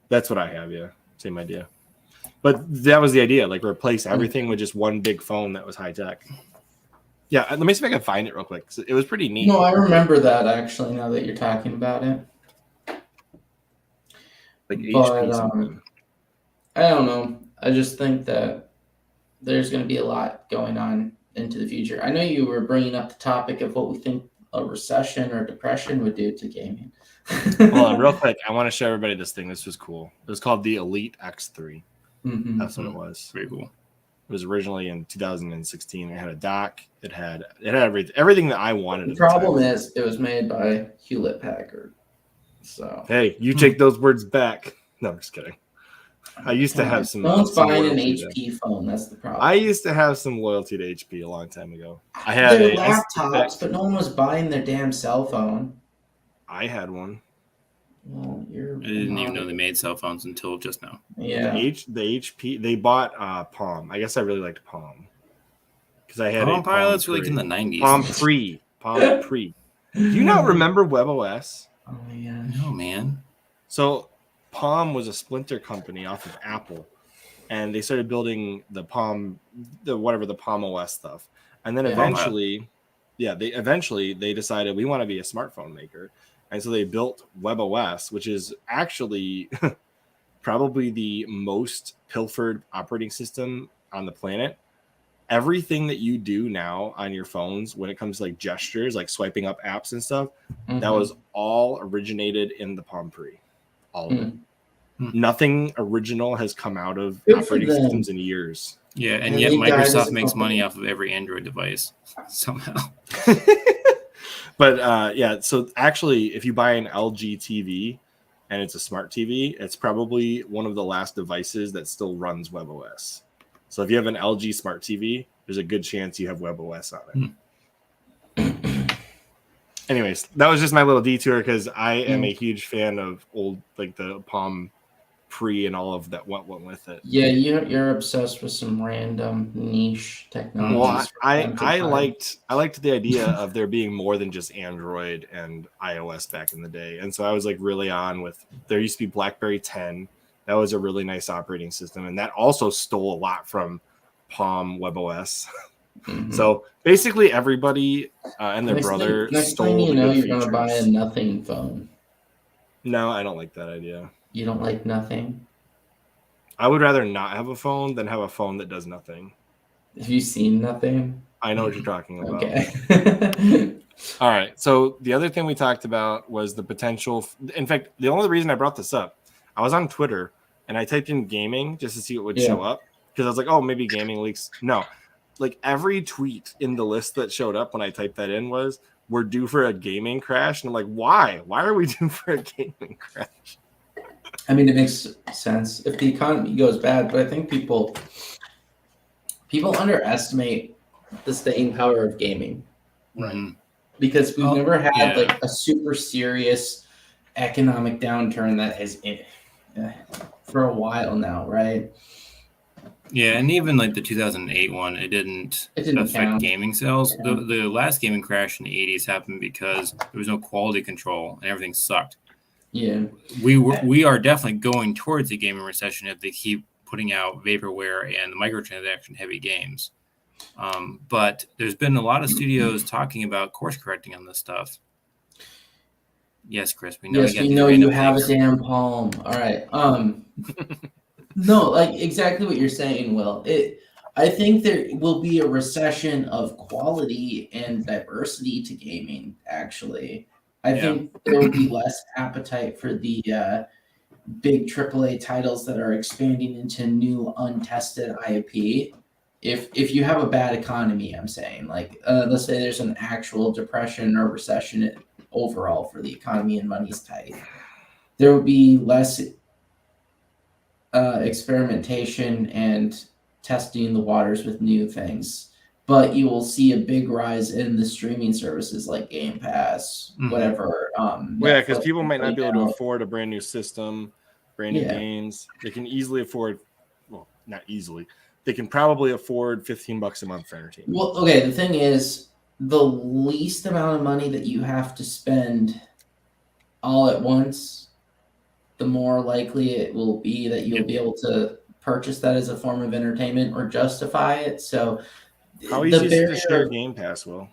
that's what I have. Yeah, same idea. But that was the idea, like replace everything with just one big phone that was high tech. Yeah, let me see if I can find it real quick. It was pretty neat. No, I remember that actually. Now that you're talking about it, like HP. I don't know. I just think that there's going to be a lot going on into the future. I know you were bringing up the topic of what we think a recession or depression would do to gaming. Hold on, real quick. I want to show everybody this thing. This was cool. It was called the Elite X3. That's what it was. Very cool. It was originally in 2016. It had a dock. It had everything that I wanted. The problem is it was made by Hewlett Packard. So hey, you take those words back. No, I'm just kidding. I used to have some. No one's buying an HP phone. That's the problem. I used to have some loyalty to HP a long time ago. I had laptops, but no one was buying their damn cell phone. I had one. Well, I didn't even know they made cell phones until just now. Yeah. The HP, they bought Palm. I guess I really liked Palm because I had Palm Pilot's really in the 90s. Palm Pre. Do you not remember WebOS? Oh yeah. No, man. So Palm was a splinter company off of Apple, and they started building the Palm OS stuff, and then eventually they decided we want to be a smartphone maker. And so they built WebOS, which is actually probably the most pilfered operating system on the planet. Everything that you do now on your phones when it comes to like gestures, like swiping up apps and stuff, that was all originated in the Palm Pre. All of it. Nothing original has come out of operating systems in years. Yeah, and yet Microsoft makes money off of every Android device somehow. But so actually, if you buy an LG TV and it's a smart TV, it's probably one of the last devices that still runs WebOS. So if you have an LG smart TV, there's a good chance you have WebOS on it. Anyways, that was just my little detour because I am a huge fan of old, like the Palm Pre and all of that went with it. Yeah, you're obsessed with some random niche technology. Well, I liked the idea of there being more than just Android and iOS back in the day, and so I was like really on with. There used to be BlackBerry 10. That was a really nice operating system, and that also stole a lot from Palm WebOS. So basically, everybody and their brother stole. Next thing you know, you're gonna buy a nothing phone. No, I don't like that idea. You don't like nothing? I would rather not have a phone than have a phone that does nothing. Have you seen nothing? I know what you're talking about. Okay. All right. So the other thing we talked about was the potential. In fact, the only reason I brought this up, I was on Twitter and I typed in gaming just to see what would show up because I was like, oh, maybe gaming leaks. No, like every tweet in the list that showed up when I typed that in was we're due for a gaming crash. And I'm like, why? Why are we due for a gaming crash? I mean, it makes sense if the economy goes bad, but I think people underestimate the staying power of gaming. Right. Because we've never had like a super serious economic downturn that has for a while now, right? Yeah, and even like the 2008 one, it didn't affect count. gaming sales. Yeah. The last gaming crash in the 80s happened because there was no quality control and everything sucked. Yeah, we are definitely going towards a gaming recession if they keep putting out vaporware and microtransaction heavy games. But there's been a lot of studios talking about course correcting on this stuff. Yes, Chris, we know. Yes, we know you have a damn palm. All right. No, like exactly what you're saying, Will. I think there will be a recession of quality and diversity to gaming, actually. I think there will be less appetite for the big AAA titles that are expanding into new untested IP. If you have a bad economy, I'm saying, like let's say there's an actual depression or recession overall for the economy and money's tight, there will be less experimentation and testing the waters with new things. But you will see a big rise in the streaming services like Game Pass, whatever. Because people might not be able to afford a brand new system, brand new games. They can easily afford, well, not easily. They can probably afford $15 a month for entertainment. Well, okay, the thing is, the least amount of money that you have to spend all at once, the more likely it will be that you'll be able to purchase that as a form of entertainment or justify it. So how easy is it to share Game Pass, Will?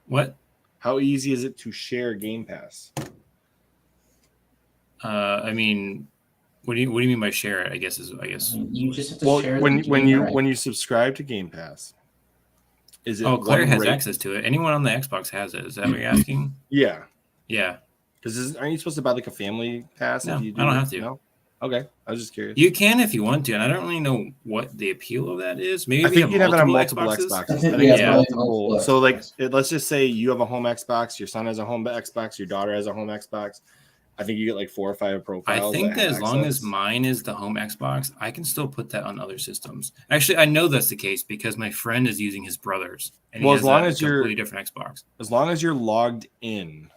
What? How easy is it to share Game Pass? I mean, what do you mean by share it? I guess you just have to share. When you subscribe to Game Pass, is it? Oh, Claire has access to it. Anyone on the Xbox has it. Is that what you're asking? Yeah. Yeah. Because aren't you supposed to buy like a family pass? No, if you do I don't have to. No? Okay, I was just curious. You can if you want to, and I don't really know what the appeal of that is. Maybe I think you have it on multiple Xboxes. I think it's multiple. So like, let's just say you have a home Xbox, your son has a home Xbox, your daughter has a home Xbox. I think you get like 4 or 5 profiles. I think that as long as mine is the home Xbox, I can still put that on other systems. Actually, I know that's the case because my friend is using his brother's, and he has a completely different Xbox. As long as you're logged in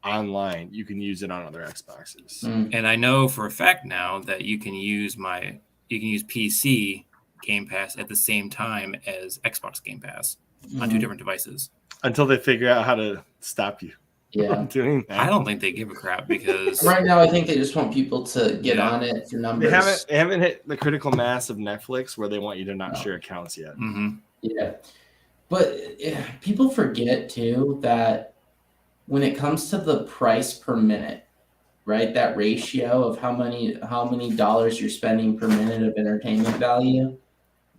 online, you can use it on other Xboxes. And I know for a fact now that you can use PC Game Pass at the same time as Xbox Game Pass on 2 different devices. Until they figure out how to stop you. Yeah, doing that. I don't think they give a crap because right now I think they just want people to get on it for numbers. They haven't hit the critical mass of Netflix where they want you to not share accounts yet. Yeah, but people forget too that when it comes to the price per minute, right? That ratio of how many dollars you're spending per minute of entertainment value,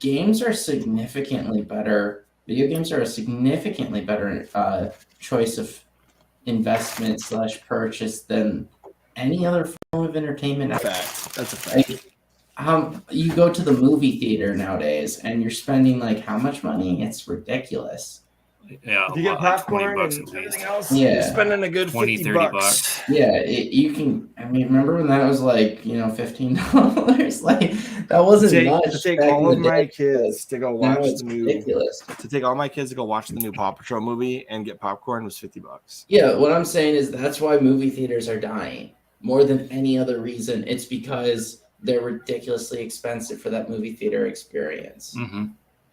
games are significantly better. Video games are a significantly better choice of investment / purchase than any other form of entertainment. That's a fact. You go to the movie theater nowadays and you're spending like how much money? It's ridiculous. Yeah, if you get popcorn and everything else, you're spending a good $50. Yeah, you can. I mean, remember when that was like $15? Like that wasn't much. To take all of my kids to go watch the new. Ridiculous. To take all my kids to go watch the new Paw Patrol movie and get popcorn was $50. Yeah, what I'm saying is that's why movie theaters are dying more than any other reason. It's because they're ridiculously expensive for that movie theater experience.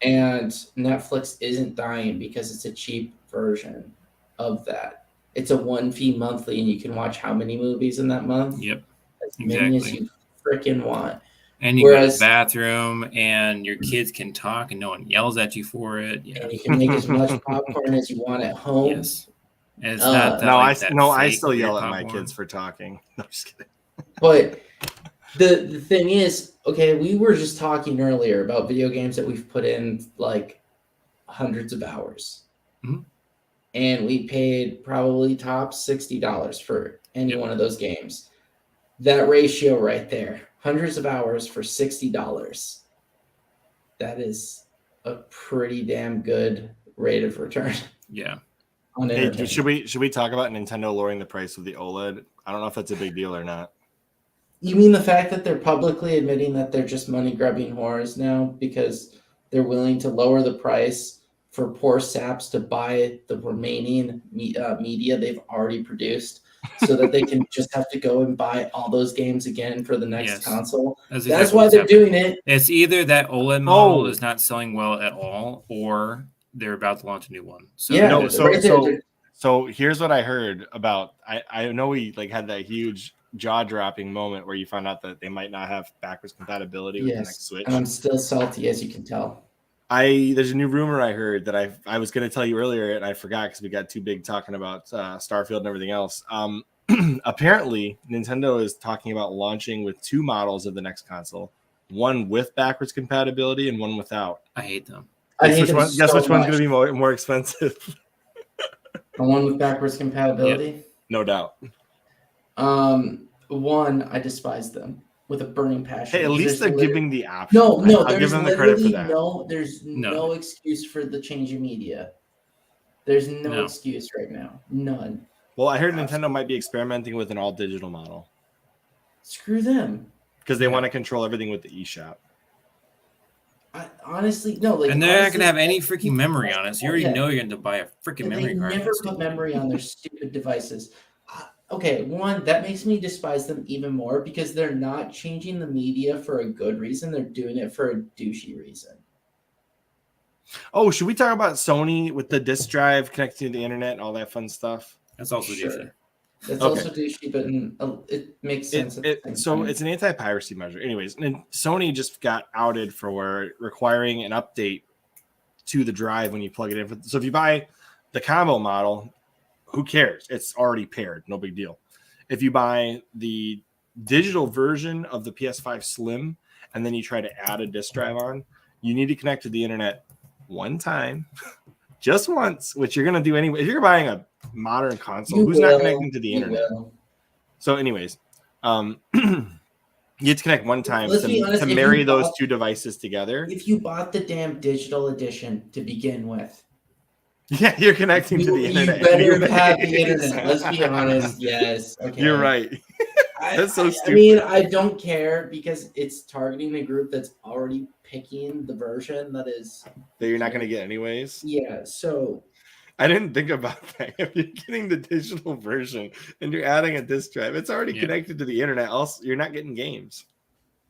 And Netflix isn't dying because it's a cheap version of that. It's a 1 fee monthly, and you can watch how many movies in that month? Yep, as many as you freaking want. And you got a bathroom, and your kids can talk, and no one yells at you for it. Yeah. And you can make as much popcorn as you want at home. Yes. And it's not I still yell at my kids for talking. No, I'm just kidding. But the thing is, okay, we were just talking earlier about video games that we've put in like hundreds of hours. And we paid probably top $60 for any one of those games. That ratio right there, hundreds of hours for $60. That is a pretty damn good rate of return. Yeah. Hey, should we talk about Nintendo lowering the price of the OLED? I don't know if that's a big deal or not. You mean the fact that they're publicly admitting that they're just money-grubbing whores now because they're willing to lower the price for poor saps to buy the remaining media they've already produced so that they can just have to go and buy all those games again for the next console? That's why they're doing it. It's either that OLED model is not selling well at all, or they're about to launch a new one. So so here's what I heard about. I know we had that huge jaw-dropping moment where you found out that they might not have backwards compatibility with the next Switch. And I'm still salty, as you can tell. There's a new rumor I heard that I was going to tell you earlier, and I forgot because we got too big talking about Starfield and everything else. Apparently, Nintendo is talking about launching with 2 models of the next console, one with backwards compatibility and one without. I hate them. Guess which one's going to be more expensive? The one with backwards compatibility? Yep. No doubt. One, I despise them with a burning passion. Hey, at least they're giving the option. No, I'll give them the credit for that. There's no excuse for the change of media. There's no excuse right now. None. Well, I heard Nintendo might be experimenting with an all-digital model. Screw them. Because they want to control everything with the eShop. Honestly, no. And they're not going to have any freaking memory on it. So you already know you're going to buy a freaking memory card. They never put memory on their stupid devices. Okay, one, that makes me despise them even more because they're not changing the media for a good reason. They're doing it for a douchey reason. Oh, should we talk about Sony with the disk drive connected to the internet and all that fun stuff? That's also douchey. It's also douchey, but it makes sense. It's an anti-piracy measure. Anyways, and Sony just got outed for requiring an update to the drive when you plug it in. So if you buy the combo model, who cares? It's already paired. No big deal. If you buy the digital version of the PS5 Slim and then you try to add a disk drive on, you need to connect to the internet one time, just once, which you're going to do anyway. If you're buying a modern console, who's not connecting to the internet? So anyways, you have to connect one time to marry those 2 devices together. If you bought the damn digital edition to begin with, yeah, you're connecting to the internet. You better have the internet. Let's be honest. Yes. Okay. You're right. That's so stupid. I mean, I don't care because it's targeting a group that's already picking the version that you're not going to get anyways. Yeah. So I didn't think about that. If you're getting the digital version and you're adding a disk drive, it's already connected to the internet. Also, you're not getting games.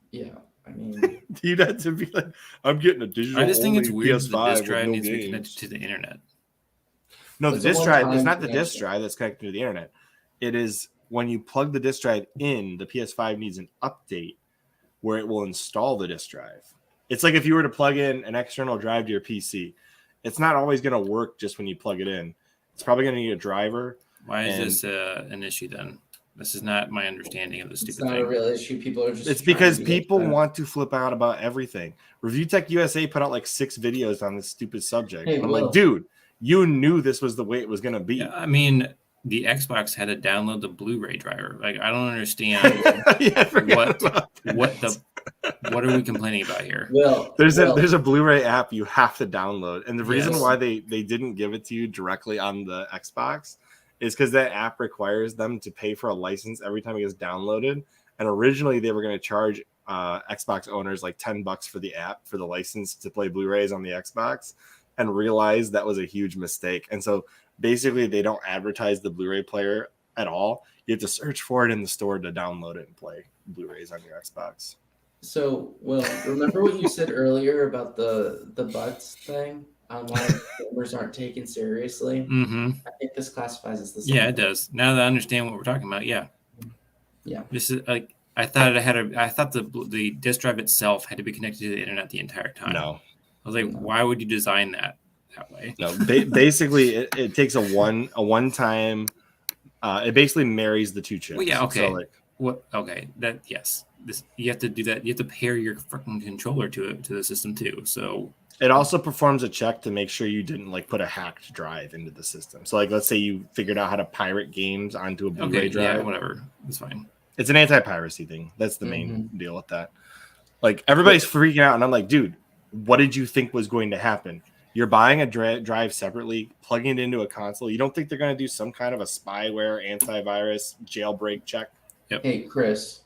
Yeah. I mean, you'd have to be like, I'm getting a digital. I just think it's weird PS5 that the disk drive needs to be connected to the internet. No, the disk drive is not the disk drive that's connected to the internet. It is when you plug the disk drive in, the PS5 needs an update where it will install the disk drive. It's like if you were to plug in an external drive to your PC, it's not always going to work just when you plug it in. It's probably going to need a driver. Why is this an issue then? This is not my understanding of the stupid thing. It's not a real issue. People are just. It's because people want to flip out about everything. Review Tech USA put out like 6 videos on this stupid subject. I'm like, dude, you knew this was the way it was going to be. Yeah, I mean, the Xbox had to download the Blu-ray driver. Like, I don't understand what are we complaining about here? Well, there's a Blu-ray app you have to download, and the reason why they didn't give it to you directly on the Xbox is because that app requires them to pay for a license every time it gets downloaded. And originally they were going to charge Xbox owners like $10 for the app for the license to play Blu-rays on the Xbox, and realized that was a huge mistake. And so basically they don't advertise the Blu-ray player at all. You have to search for it in the store to download it and play Blu-rays on your Xbox. So, Will, remember what you said earlier about the butts thing? On why gamers aren't taken seriously? Mm-hmm. I think this classifies as the same. Yeah, it does. Now that I understand what we're talking about, yeah. This is like I thought the disk drive itself had to be connected to the internet the entire time. No, I was like, why would you design that way? No, basically it takes a one time. It basically marries the 2 chips. Well, yeah, okay. So like, what? Okay, that yes. This you have to do that. You have to pair your freaking controller to the system too. So. It also performs a check to make sure you didn't like put a hacked drive into the system. So like, let's say you figured out how to pirate games onto a Blu-ray drive. Yeah, whatever. It's fine. It's an anti-piracy thing. That's the main deal with that. Like everybody's freaking out, and I'm like, dude, what did you think was going to happen? You're buying a drive separately, plugging it into a console. You don't think they're going to do some kind of a spyware, antivirus, jailbreak check? Yep. Hey, Chris.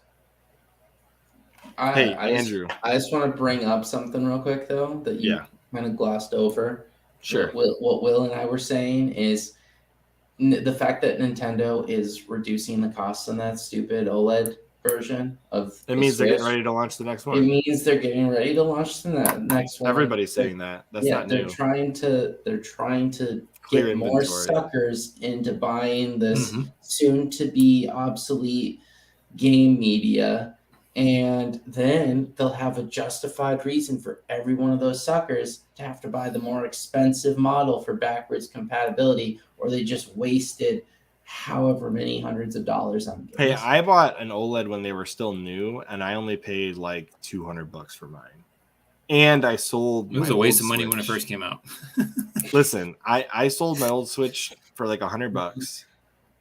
Andrew. I just want to bring up something real quick, though, that you kind of glossed over. Sure. What Will and I were saying is the fact that Nintendo is reducing the cost on that stupid OLED version of it means they're getting ready to launch the next one. It means they're getting ready to launch the next one. Everybody's saying that. That's not new. They're trying to get more suckers into buying this soon to be obsolete game media, and then they'll have a justified reason for every one of those suckers to have to buy the more expensive model for backwards compatibility, or they just wasted however many hundreds of dollars on games. Hey, I bought an OLED when they were still new, and I only paid like $200 for mine. And I sold. It was a waste of money when it first came out. Listen, I sold my old Switch for like $100.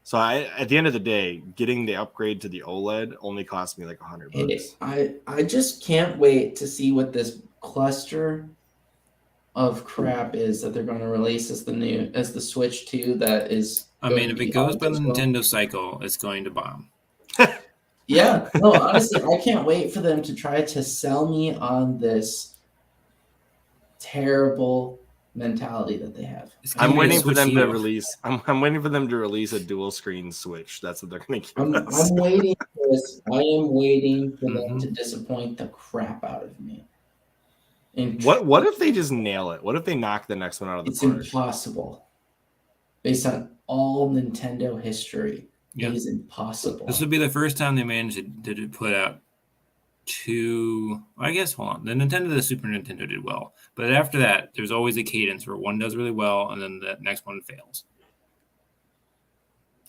So at the end of the day, getting the upgrade to the OLED only cost me like $100. I just can't wait to see what this cluster of crap is that they're going to release as the Switch 2 that is. I mean, if it goes by the Nintendo cycle, it's going to bomb. Yeah, no, honestly, I can't wait for them to try to sell me on this terrible mentality that they have. I'm waiting for them to release. I'm waiting for them to release a dual screen Switch. That's what they're going to give us. I'm waiting for this. I am waiting for them to disappoint the crap out of me. What if they just nail it? What if they knock the next one out of the park? It's impossible. Based on all Nintendo history, it is impossible. This would be the first time they managed to put out two. I guess hold on. The Super Nintendo did well, but after that, there's always a cadence where one does really well and then the next one fails.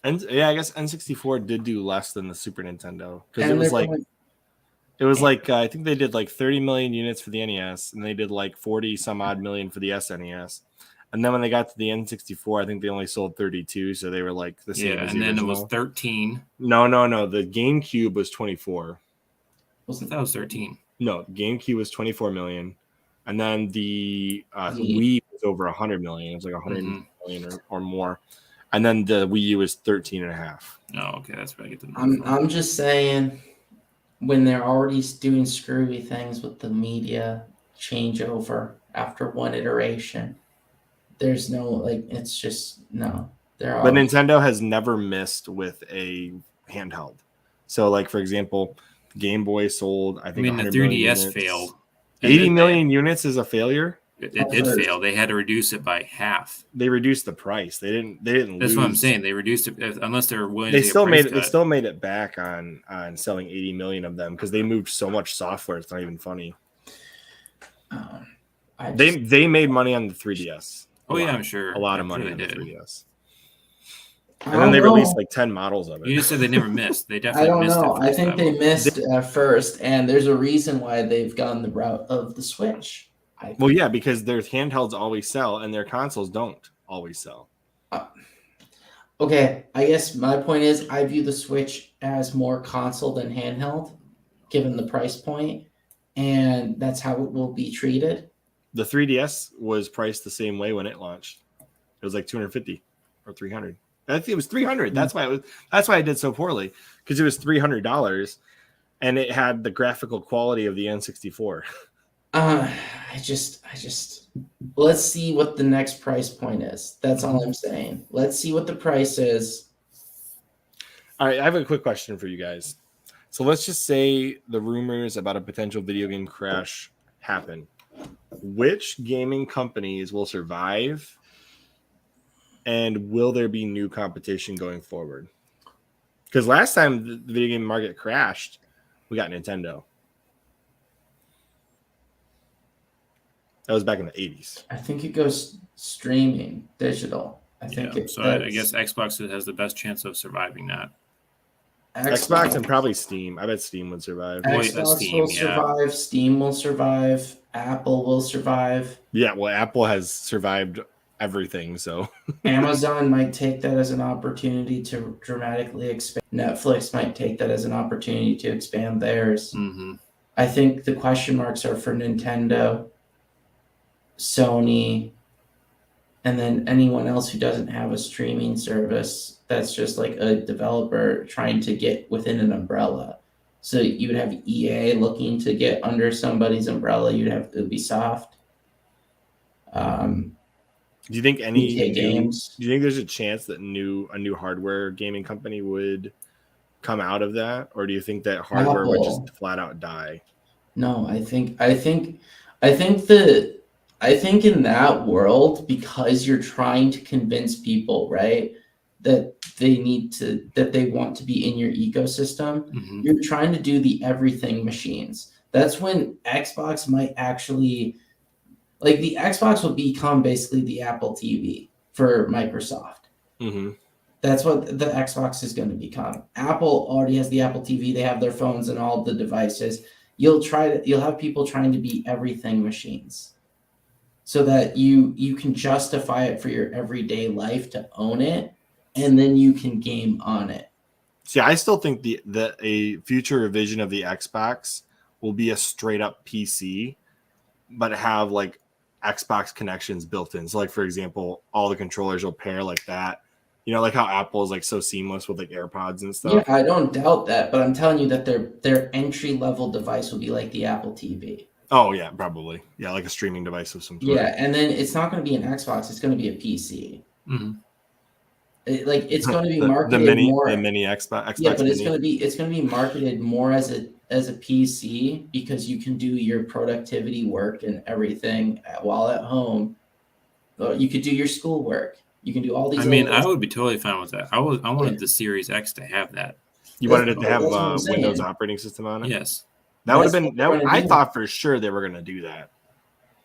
And yeah, I guess N64 did do less than the Super Nintendo because it was like I think they did like 30 million units for the NES, and they did like 40 some odd million for the SNES. And then when they got to the N64, I think they only sold 32, so they were like the same. Yeah, and then it was 13. No. The GameCube was 24. That was 13. No, GameCube was 24 million, and then the Wii was over 100 million. It was like 100 million or more, and then the Wii U was 13 and a half. Oh, okay, that's where I get the. I'm just saying, when they're already doing screwy things with the media changeover after one iteration. There's no it's just no. But Nintendo has never missed with a handheld. So, like for example, the Game Boy sold. I think the 3DS failed. 80 million units is a failure. It did fail. They had to reduce it by half. They reduced the price. They didn't. That's what I'm saying. They reduced it unless they're willing. They still made it. They still made it back on selling 80 million of them because they moved so much software. It's not even funny. They made money on the 3DS. I'm sure. A lot of money on the 3DS. And then they released like 10 models of it. You just said they never missed. They definitely missed. I don't know. I think they missed at first, and there's a reason why they've gone the route of the Switch. Well, yeah, because their handhelds always sell, and their consoles don't always sell. Okay, I guess my point is I view the Switch as more console than handheld, given the price point, and that's how it will be treated. The 3DS was priced the same way when it launched. It was like 250 or 300. I think it was 300. That's why I did so poorly, because it was $300 and it had the graphical quality of the N64. Let's see what the next price point is. That's all I'm saying. Let's see what the price is. All right, I have a quick question for you guys. So let's just say the rumors about a potential video game crash happen. Which gaming companies will survive, and will there be new competition going forward? Because last time the video game market crashed, we got Nintendo. That was back in the 80s. I think it goes streaming, digital. I think I guess Xbox has the best chance of surviving that. Xbox and probably Steam. I bet Steam would survive. Xbox will survive. Steam will survive. Apple will survive. Yeah, well, Apple has survived everything, so. Amazon might take that as an opportunity to dramatically expand. Netflix might take that as an opportunity to expand theirs. Mm-hmm. I think the question marks are for Nintendo, Sony, and then anyone else who doesn't have a streaming service that's just like a developer trying to get within an umbrella. So you would have EA looking to get under somebody's umbrella. You'd have Ubisoft. Do you think EK Games. Do you think there's a chance that a new hardware gaming company would come out of that, or do you think that hardware would just flat out die? No, I think in that world, because you're trying to convince people, right, that they want to be in your ecosystem, you're trying to do the everything machines. That's when Xbox might actually, like, the Xbox will become basically the Apple TV for Microsoft. That's what the Xbox is going to become. Apple already has the Apple TV. They have their phones and all the devices. You'll have people trying to be everything machines, so that you can justify it for your everyday life to own it, and then you can game on it. See, I still think that a future vision of the Xbox will be a straight up PC, but have like Xbox connections built in. So, like, for example, all the controllers will pair like that. You know, like how Apple is like so seamless with like AirPods and stuff. Yeah, I don't doubt that, but I'm telling you that their entry level device will be like the Apple TV. Oh yeah, probably. Yeah, like a streaming device of some sort. Yeah, and then it's not going to be an Xbox; it's going to be a PC. It's going to be marketed the mini Xbox. Yeah, but it's going to be marketed more as a PC, because you can do your productivity work and everything while at home. You could do your schoolwork. You can do all these. I mean, I would be totally fine with that. I wanted the Series X to have that. You wanted it to have Windows operating system on it? Yes. That would have been. I thought for sure they were going to do that.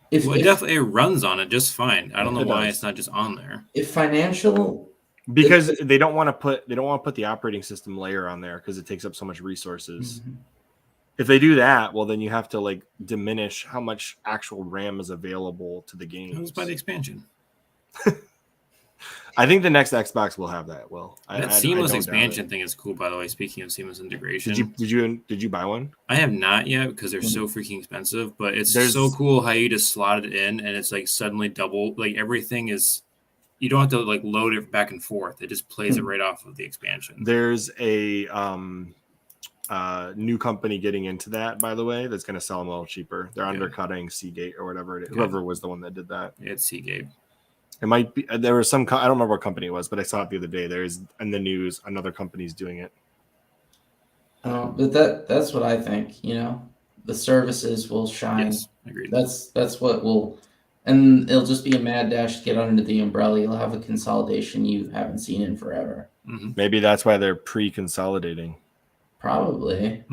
It runs on it just fine. I don't know why it's not just on there. Because they don't want to put the operating system layer on there because it takes up so much resources. If they do that, well, then you have to like diminish how much actual RAM is available to the game. It was by the expansion. I think the next Xbox will have that. Well, that seamless expansion thing is cool, by the way. Speaking of seamless integration, did you buy one? I have not yet because they're so freaking expensive. But it's so cool how you just slot it in and it's like suddenly double. Like everything is, you don't have to like load it back and forth. It just plays it right off of the expansion. There's a new company getting into that, by the way, that's going to sell them a little cheaper. They're undercutting Seagate or whatever it is. Whoever was the one that did that. It's Seagate. It might be. There was some. I don't remember what company it was, but I saw it the other day. There's in the news another company's doing it. But that's what I think. You know, the services will shine. Yes, agreed. That's what will, and it'll just be a mad dash to get under the umbrella. You'll have a consolidation you haven't seen in forever. Maybe that's why they're pre-consolidating. Probably.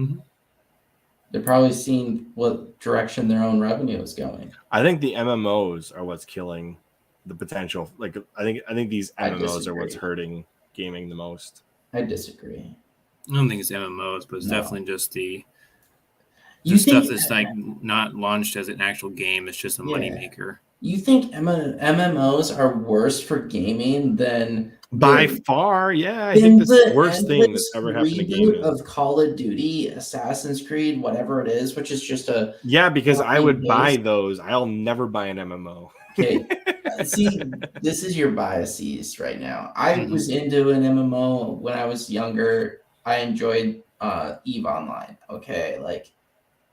They're probably seeing what direction their own revenue is going. I think the MMOs are what's killing the potential. Like I think these MMOs are what's hurting gaming the most. I disagree. I don't think it's MMOs, but it's definitely just the stuff that's like not launched as an actual game. It's just a moneymaker. You think MMOs are worse for gaming than by far? Yeah, I think that's the worst thing that's ever happened to gaming. Of Call of Duty, Assassin's Creed, whatever it is, which is just a because I would buy those. I'll never buy an MMO. Okay, see, this is your biases right now. I was into an MMO when I was younger. I enjoyed EVE Online. Okay, like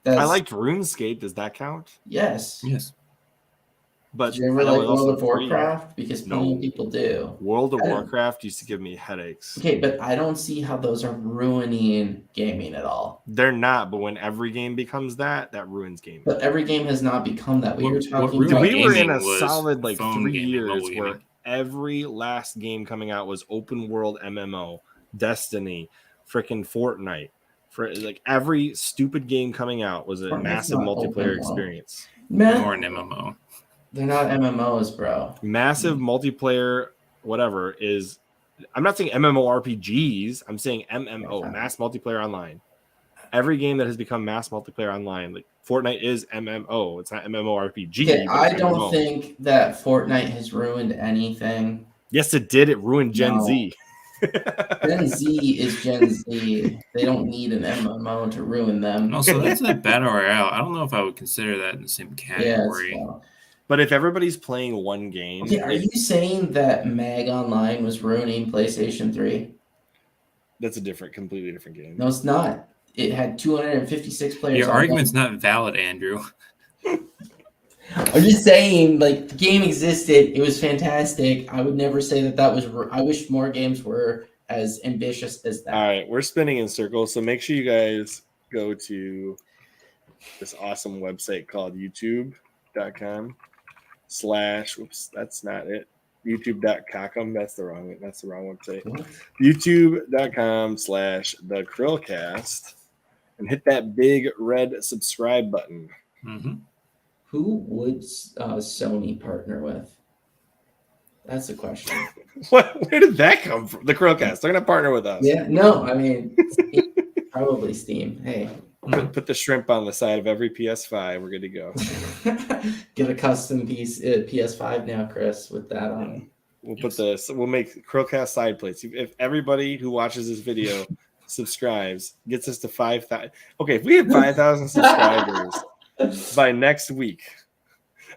I liked RuneScape. Does that count? Yes. But did you ever like World of Warcraft? Because many people do. World of Warcraft used to give me headaches. Okay, but I don't see how those are ruining gaming at all. They're not, but when every game becomes that ruins gaming. But every game has not become that. We were in a solid like 3 years where every last game coming out was open world MMO, Destiny, freaking Fortnite. For like every stupid game coming out was a massive multiplayer experience. Or an MMO. They're not MMOs, bro. Massive multiplayer, whatever is. I'm not saying MMORPGs. I'm saying MMO, mass multiplayer online. Every game that has become mass multiplayer online, like Fortnite, is MMO. It's not MMORPG. Okay, I don't think that Fortnite has ruined anything. Yes, it did. It ruined Gen Z. Gen Z is Gen Z. They don't need an MMO to ruin them. Also, that's a battle royale. I don't know if I would consider that in the same category. Yeah, But if everybody's playing one game, Okay, are you saying that Mag Online was ruining PlayStation 3? That's a completely different game. No, it's not. It had 256 players. Your argument's not valid, Andrew. I'm just saying, like, the game existed. It was fantastic. I would never say that was. I wish more games were as ambitious as that. All right, we're spinning in circles, so make sure you guys go to this awesome website called youtube.com/ whoops, that's not it. youtube.com, that's the wrong website. What? youtube.com/ the CHRILLCAST, and hit that big red subscribe button. Mm-hmm. Who would Sony partner with? That's the question. Where did that come from? The CHRILLCAST, they're gonna partner with us. Yeah, no, I mean probably Steam. Hey. Put the shrimp on the side of every PS5. We're good to go. Get a custom piece PS5 now, Chris, with that on. We'll make CHRILLCAST side plates. If everybody who watches this video subscribes, gets us to 5,000. Okay, if we have 5,000 subscribers by next week,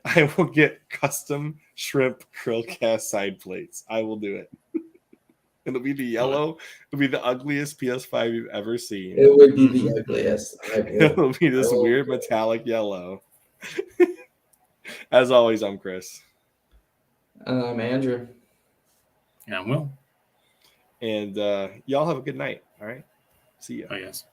I will get custom shrimp CHRILLCAST side plates. I will do it. It'll be the yellow. It'll be the ugliest PS5 you've ever seen. It would be the ugliest. It'll be this weird metallic yellow. As always, I'm Chris. I'm Andrew. Yeah, I'm Will. And y'all have a good night. All right. See ya. I guess.